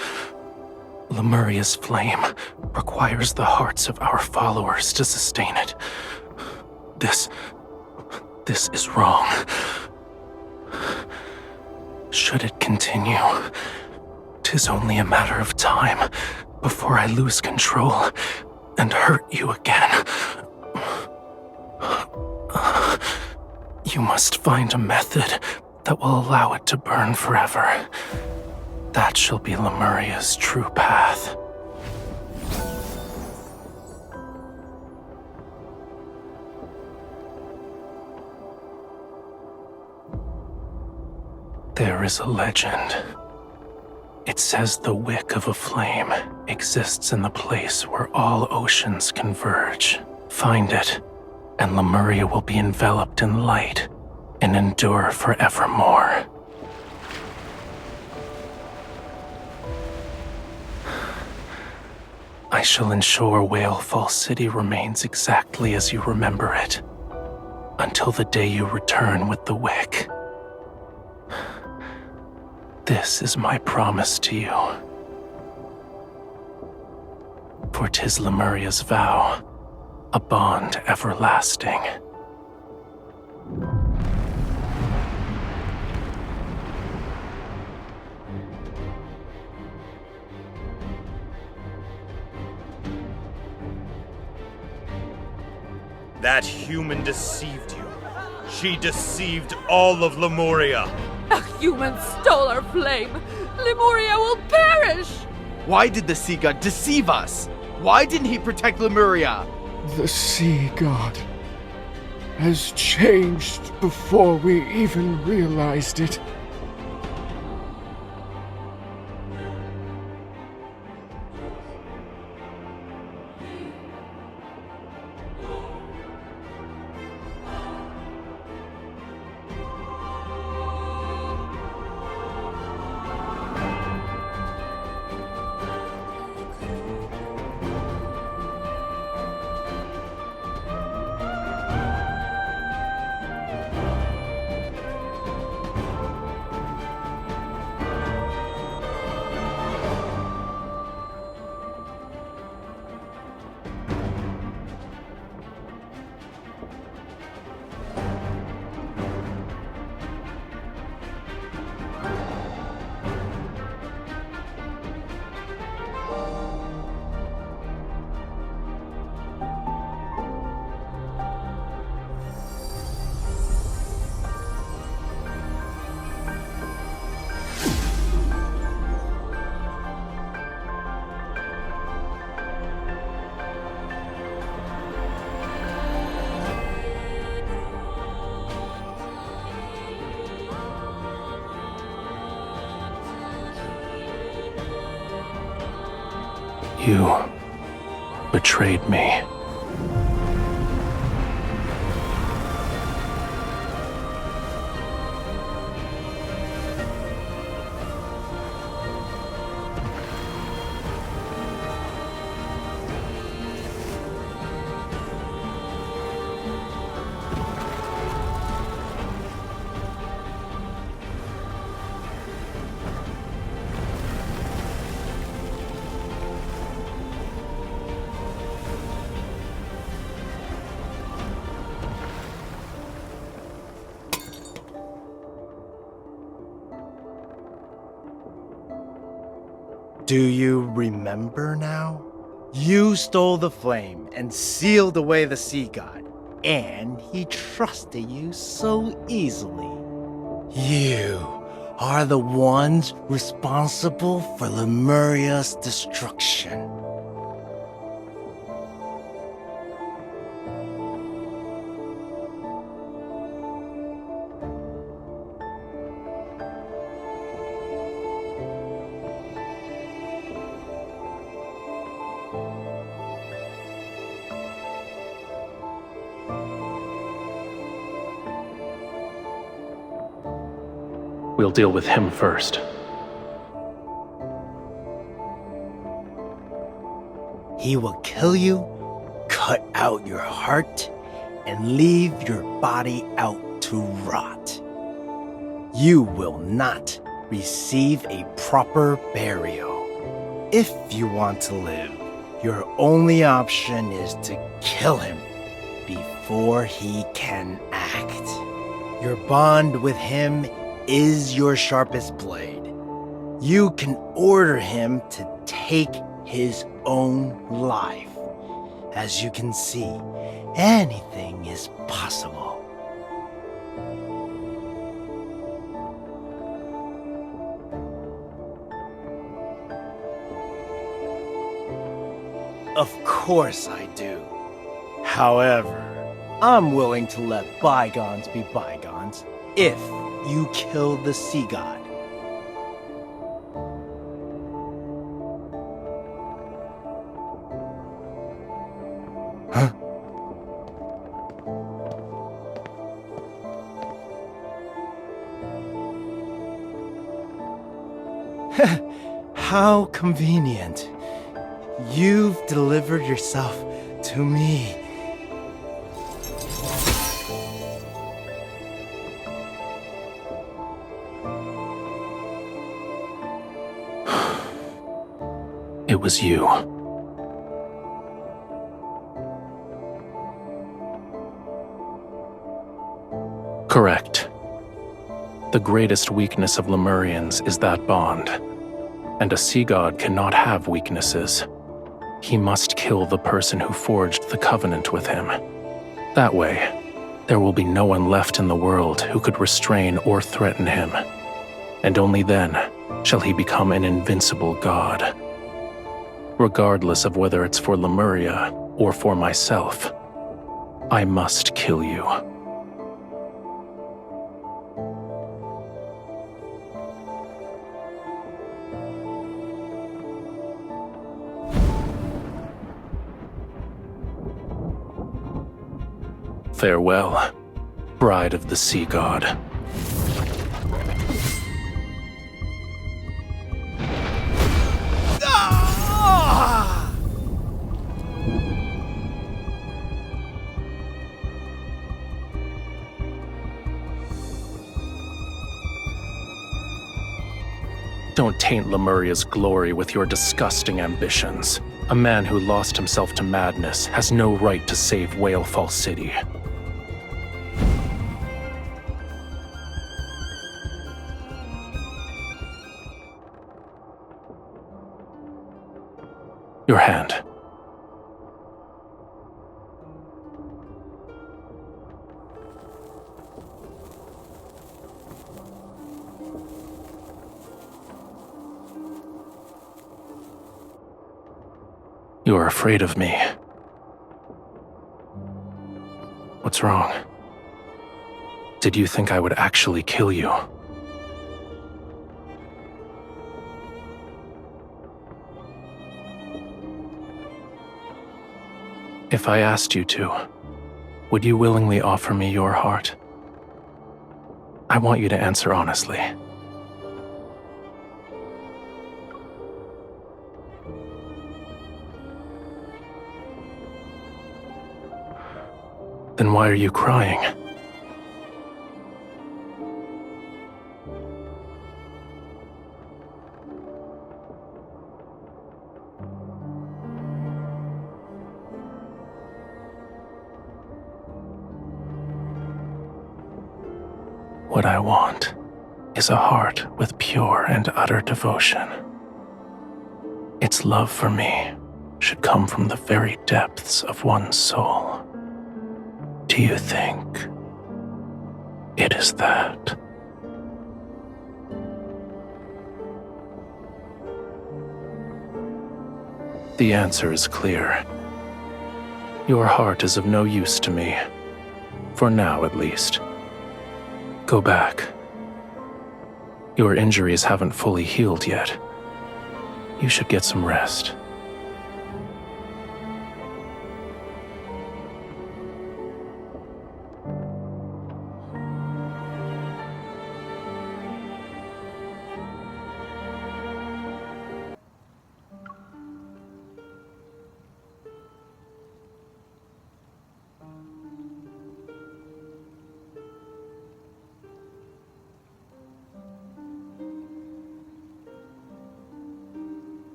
Lemuria's flame requires the hearts of our followers to sustain it. This is wrong. Should it continue, 'tis only a matter of time before I lose control and hurt you again. You must find a method that will allow it to burn forever. That shall be Lamuria's true path. There is a legend. It says the wick of a flame exists in the place where all oceans converge. Find it, and Lamuria will be enveloped in light and endure forevermore. I shall ensure Whalefall City remains exactly as you remember it, until the day you return with the wick. This is my promise to you. For 'tis Lamuria's vow, a bond everlasting. That human deceived you. She deceived all of Lamuria. A human stole our flame! Lemuria will perish! Why did the sea god deceive us? Why didn't he protect Lamuria? The sea god has changed before we even realized it. You betrayed me. Do you remember now? You stole the flame and sealed away the sea god, and he trusted you so easily. You are the ones responsible for Lemuria's destruction. We'll deal with him first. He will kill you, cut out your heart, and leave your body out to rot. You will not receive a proper burial. If you want to live, Your only option is to kill him before he can act. Your bond with him is your sharpest blade. You can order him to take his own life. As you can see, anything is possible. Of course I do. However, I'm willing to let bygones be bygones if you kill the sea god. Huh? How convenient. You've delivered yourself to me. It was you. Correct. The greatest weakness of Lemurians is that bond. And a sea god cannot have weaknesses. He must kill the person who forged the covenant with him. That way, there will be no one left in the world who could restrain or threaten him. And only then shall he become an invincible god. Regardless of whether it's for Lamuria or for myself, I must kill you. Farewell, bride of the sea god. Don't taint Lemuria's glory with your disgusting ambitions. A man who lost himself to madness has no right to save Whalefall City. Your hand. You are afraid of me. What's wrong? Did you think I would actually kill you? If I asked you to, would you willingly offer me your heart? I want you to answer honestly. Then why are you crying? What I want is a heart with pure and utter devotion. Its love for me should come from the very depths of one's soul. Do you think it is that? The answer is clear. Your heart is of no use to me, for now at least. Go back. Your injuries haven't fully healed yet. You should get some rest.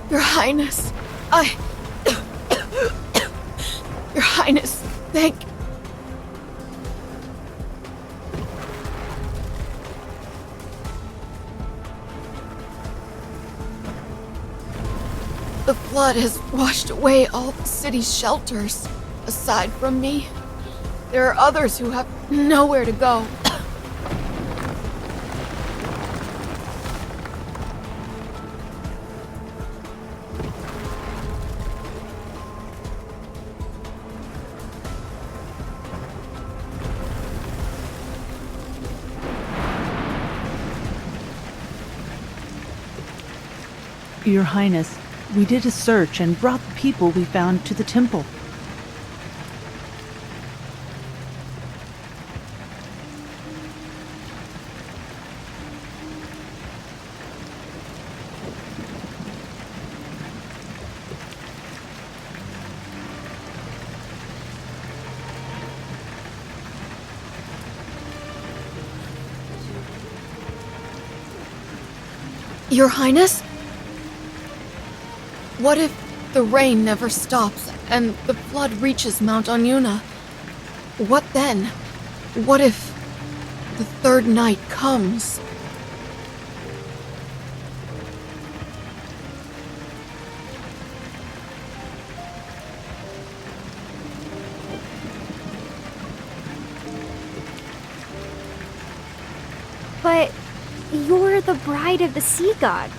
Your Highness, Your Highness, thank... The flood has washed away all the city's shelters. Aside from me, there are others who have nowhere to go. Your Highness, we did a search and brought the people we found to the temple. Your Highness? What if the rain never stops and the flood reaches Mount Anyuna? What then? What if the third night comes? But you're the bride of the sea god.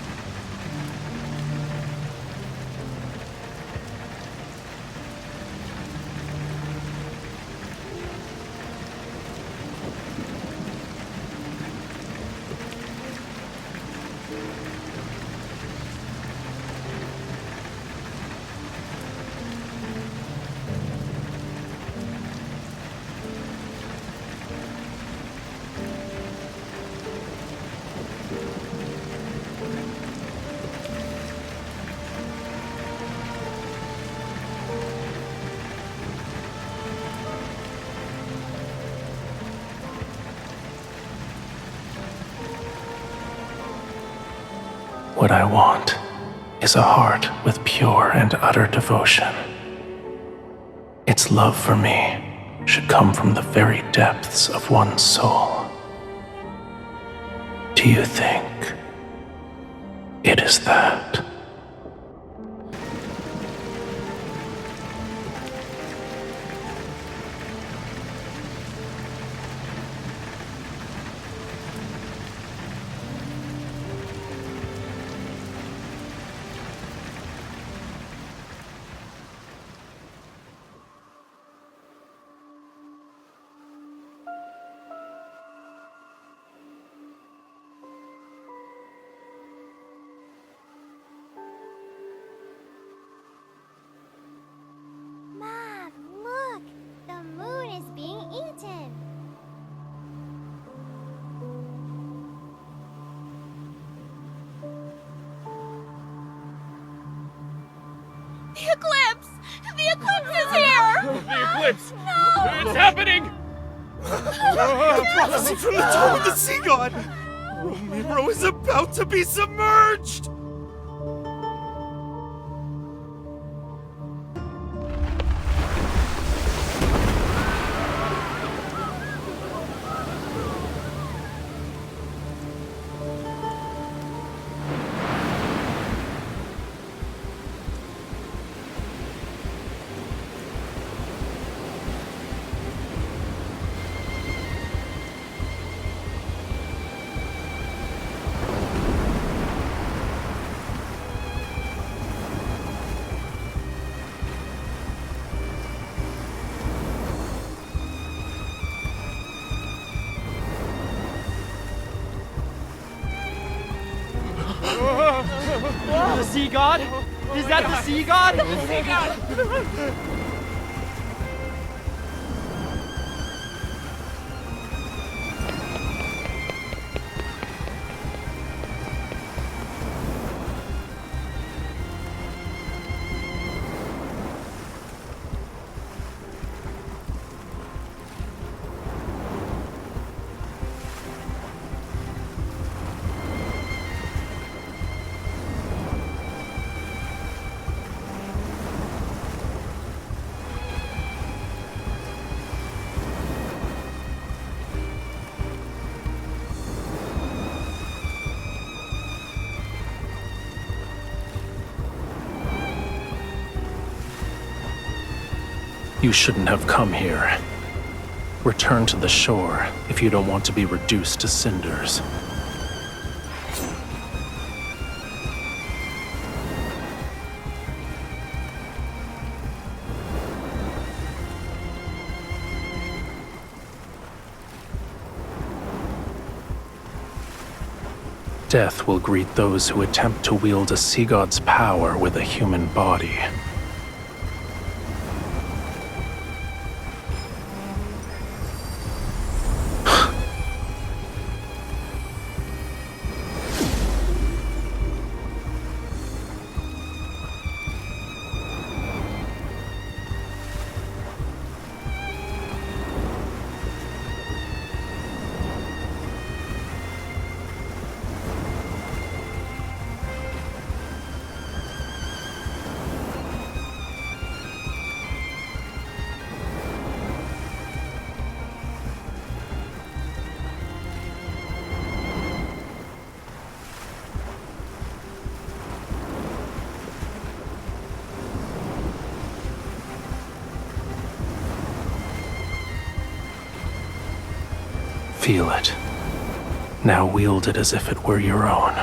What I want is a heart with pure and utter devotion. Its love for me should come from the very depths of one's soul. Do you think it is that? Mom, look! The moon is being eaten! The eclipse! The eclipse is here! The eclipse! No! It's happening! The prophecy from the tomb of the sea god! Romirro is about to be submerged! The sea god? Is that the sea god? The sea god! You shouldn't have come here. Return to the shore if you don't want to be reduced to cinders. Death will greet those who attempt to wield a sea god's power with a human body. Feel it. Now wield it as if it were your own.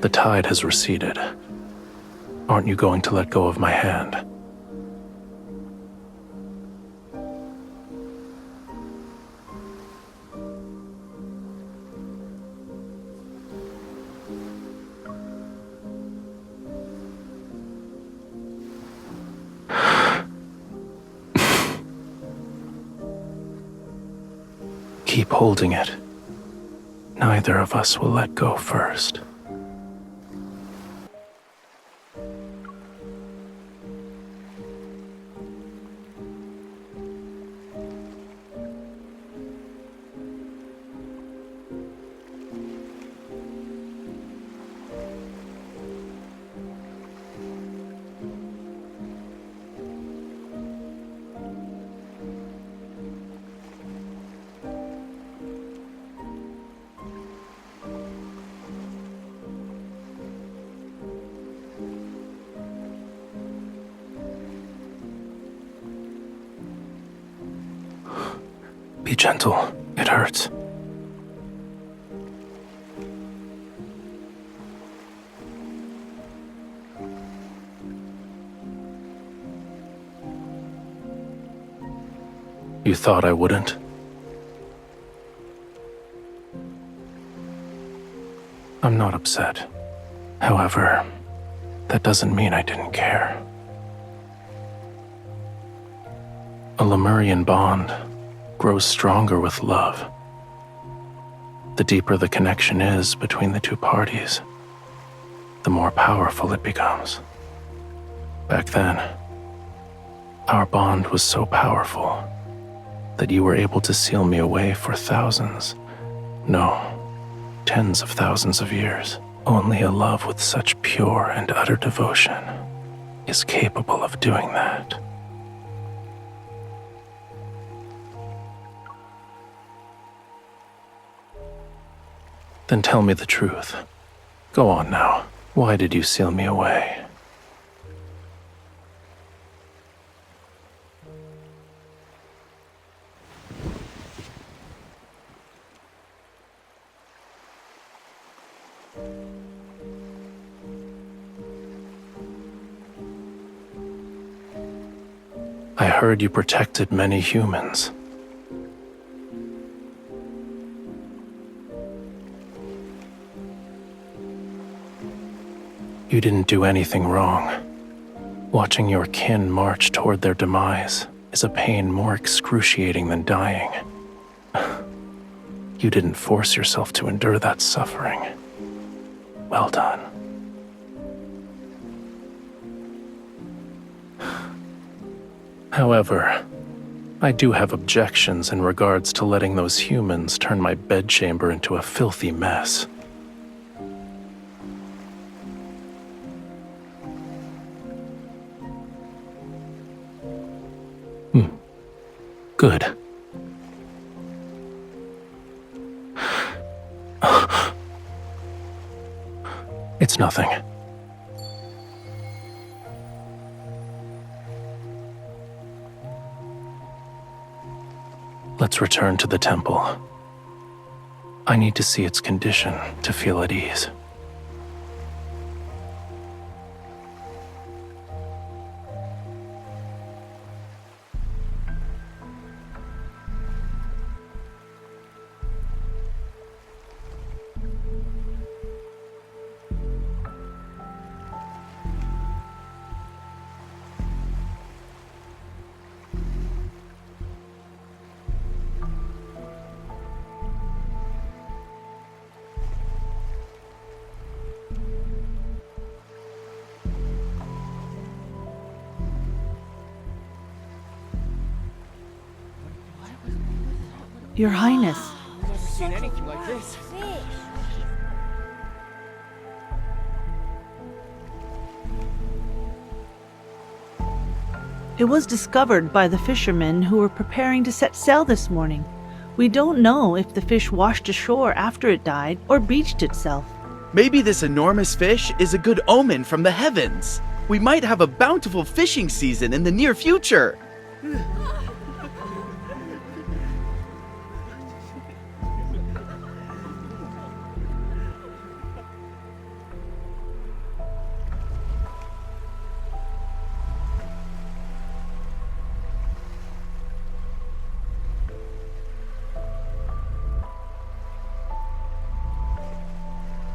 The tide has receded. Aren't you going to let go of my hand? Keep holding it. Neither of us will let go first. Be gentle. It hurts. You thought I wouldn't? I'm not upset. However, that doesn't mean I didn't care. A Lemurian bond grows stronger with love. The deeper the connection is between the two parties, the more powerful it becomes. Back then, our bond was so powerful that you were able to seal me away for thousands, no, tens of thousands of years. Only a love with such pure and utter devotion is capable of doing that. Then tell me the truth. Go on now. Why did you seal me away? I heard you protected many humans. You didn't do anything wrong. Watching your kin march toward their demise is a pain more excruciating than dying. You didn't force yourself to endure that suffering. Well done. However, I do have objections in regards to letting those humans turn my bedchamber into a filthy mess. Good. It's nothing. Let's return to the temple. I need to see its condition to feel at ease. Your Highness. I've never seen anything like this. It was discovered by the fishermen who were preparing to set sail this morning. We don't know if the fish washed ashore after it died or beached itself. Maybe this enormous fish is a good omen from the heavens. We might have a bountiful fishing season in the near future.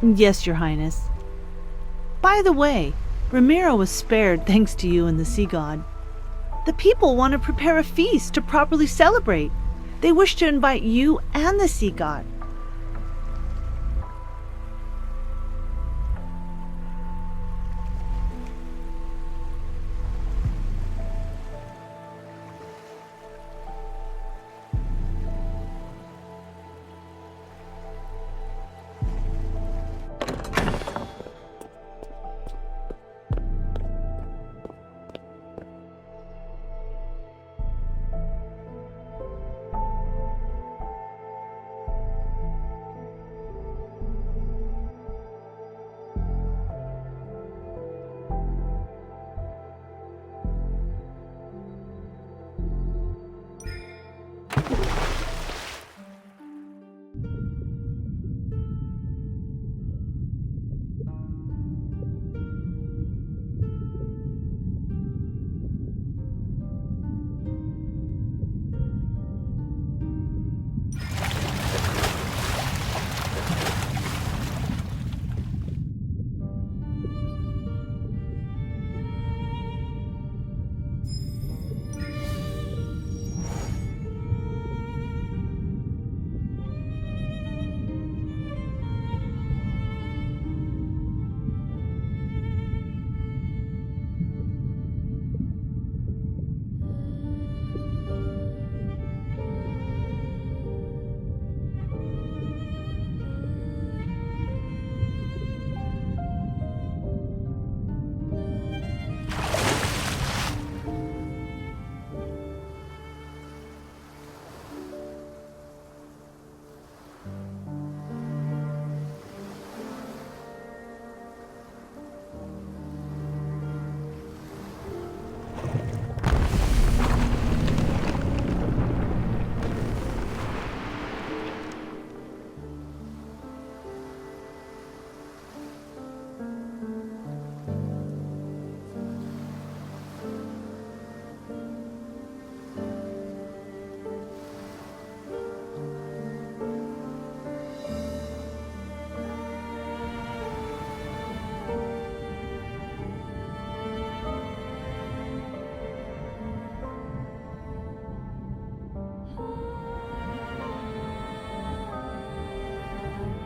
Yes, Your Highness. By the way, Romirro was spared thanks to you and the sea god. The people want to prepare a feast to properly celebrate. They wish to invite you and the sea god.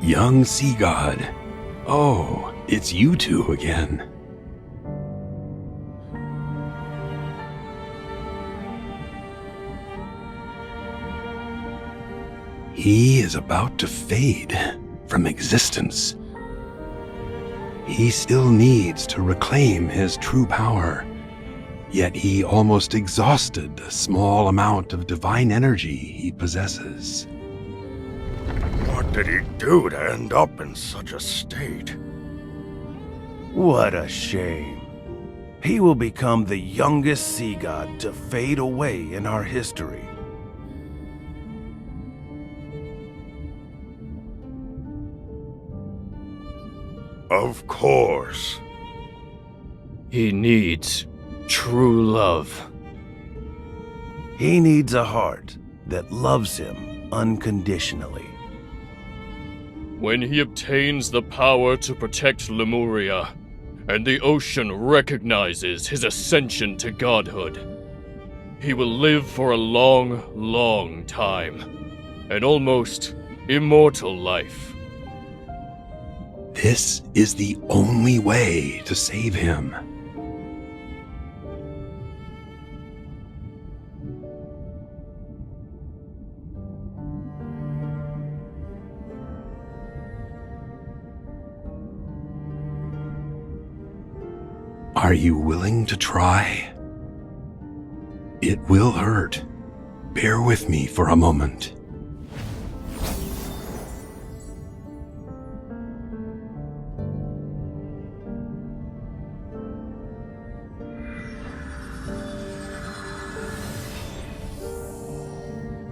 Young sea god. Oh, it's you two again. He is about to fade from existence. He still needs to reclaim his true power, yet he almost exhausted the small amount of divine energy he possesses. What did he do to end up in such a state? What a shame. He will become the youngest sea god to fade away in our history. Of course. He needs true love. He needs a heart that loves him unconditionally. When he obtains the power to protect Lamuria, and the ocean recognizes his ascension to godhood, he will live for a long, long time. An almost immortal life. This is the only way to save him. Are you willing to try? It will hurt. Bear with me for a moment.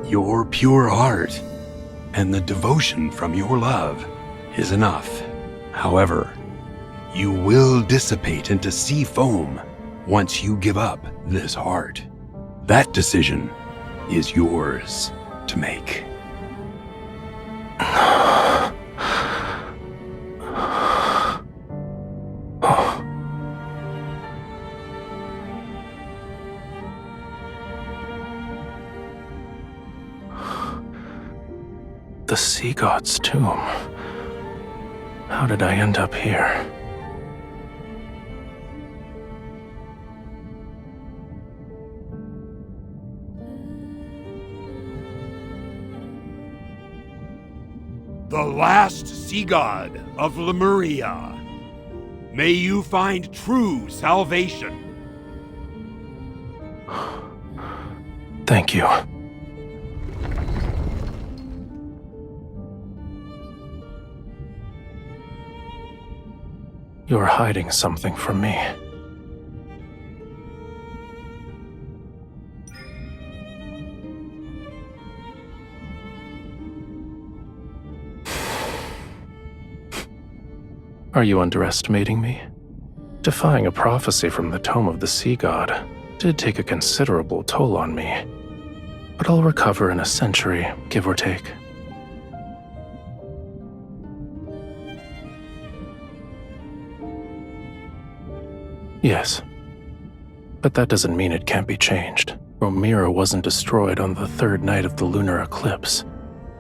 Your pure heart and the devotion from your love is enough. However, you will dissipate into sea foam once you give up this heart. That decision is yours to make. The sea god's tomb. How did I end up here? The last sea god of Lamuria. May you find true salvation. Thank you. You're hiding something from me. Are you underestimating me? Defying a prophecy from the Tome of the Sea God did take a considerable toll on me, but I'll recover in a century, give or take. Yes, but that doesn't mean it can't be changed. Romirro wasn't destroyed on the third night of the lunar eclipse,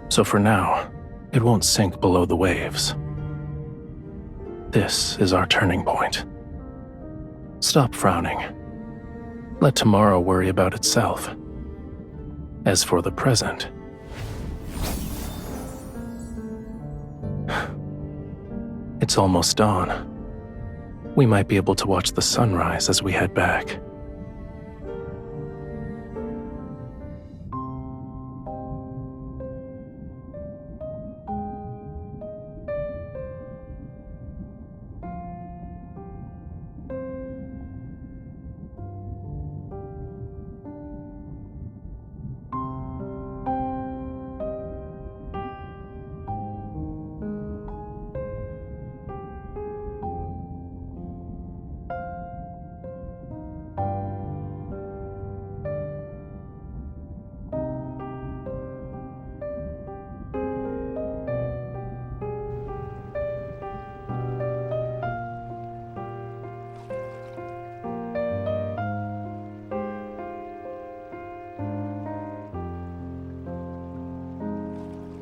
so for now, it won't sink below the waves. This is our turning point. Stop frowning. Let tomorrow worry about itself. As for the present, it's almost dawn. We might be able to watch the sunrise as we head back.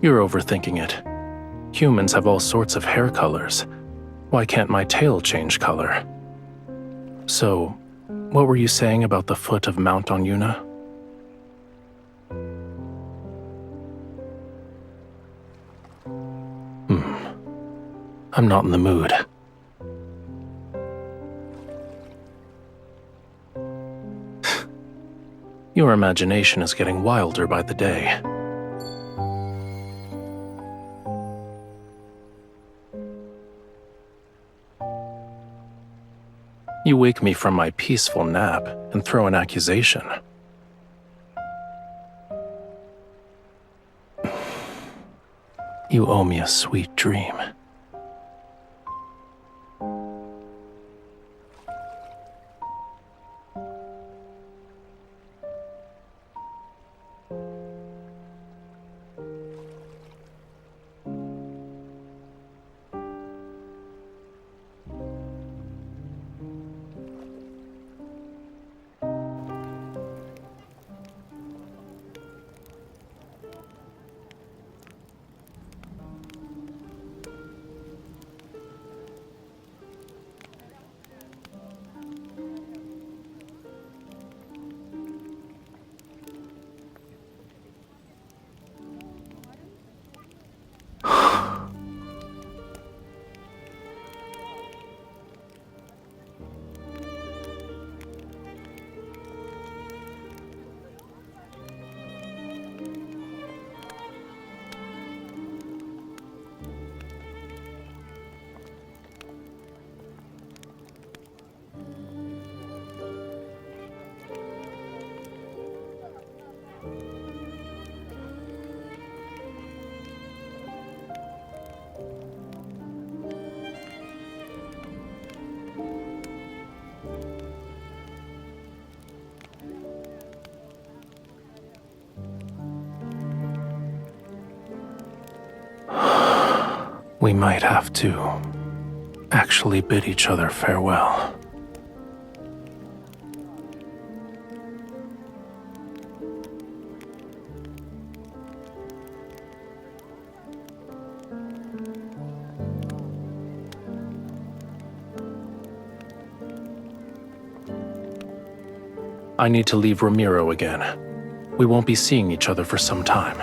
You're overthinking it. Humans have all sorts of hair colors. Why can't my tail change color? So, what were you saying about the foot of Mount Onyuna? I'm not in the mood. Your imagination is getting wilder by the day. You wake me from my peaceful nap and throw an accusation. You owe me a sweet dream. We might have to actually bid each other farewell. I need to leave Romirro again. We won't be seeing each other for some time.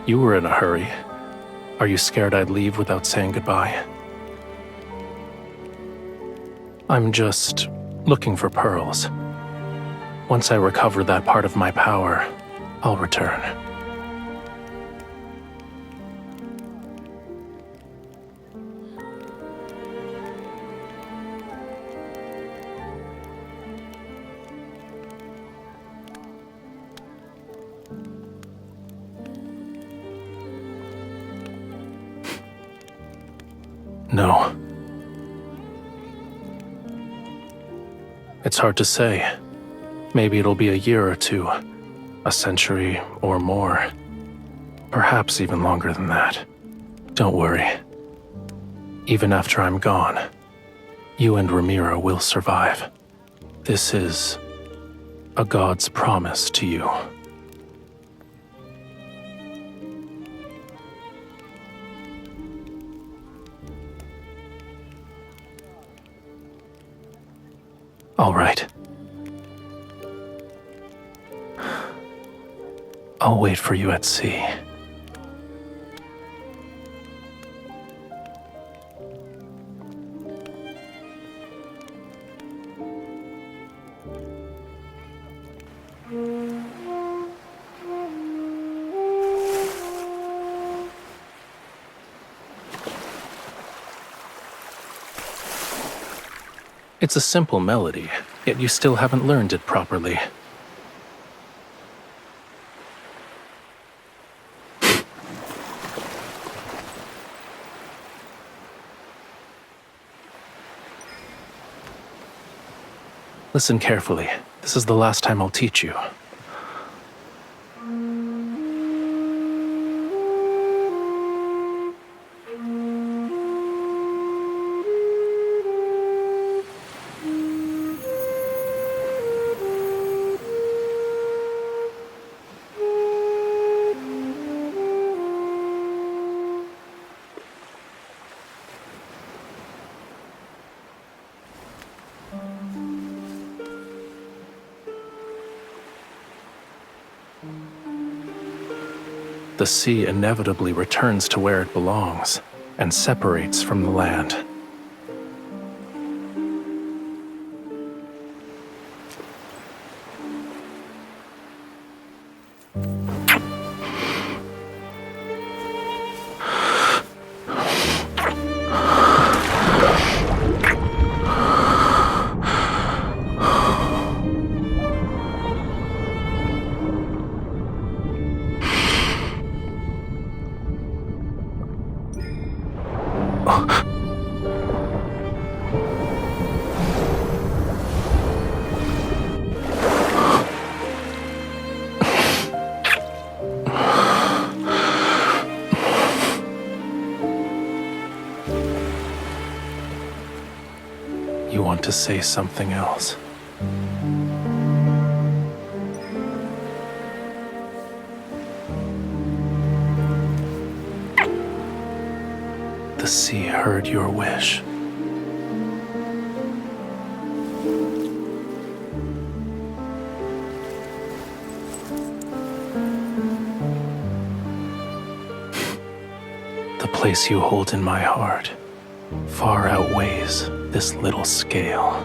You were in a hurry. Are you scared I'd leave without saying goodbye? I'm just looking for pearls. Once I recover that part of my power, I'll return. No. It's hard to say. Maybe it'll be a year or two, a century or more. Perhaps even longer than that. Don't worry. Even after I'm gone, you and Romirro will survive. This is a god's promise to you. All right. I'll wait for you at sea. It's a simple melody, yet you still haven't learned it properly. Listen carefully. This is the last time I'll teach you. the sea inevitably returns to where it belongs and separates from the land. You want to say something else? The sea heard your wish. The place you hold in my heart far outweighs this little scale.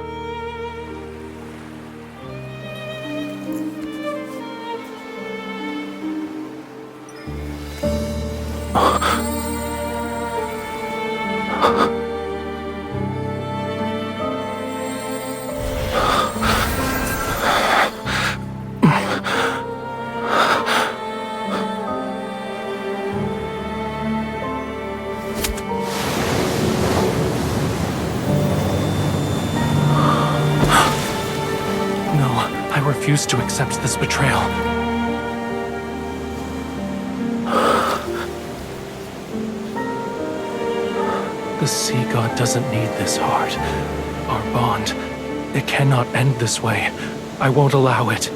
I refuse to accept this betrayal. The sea god doesn't need this heart. Our bond, it cannot end this way. I won't allow it.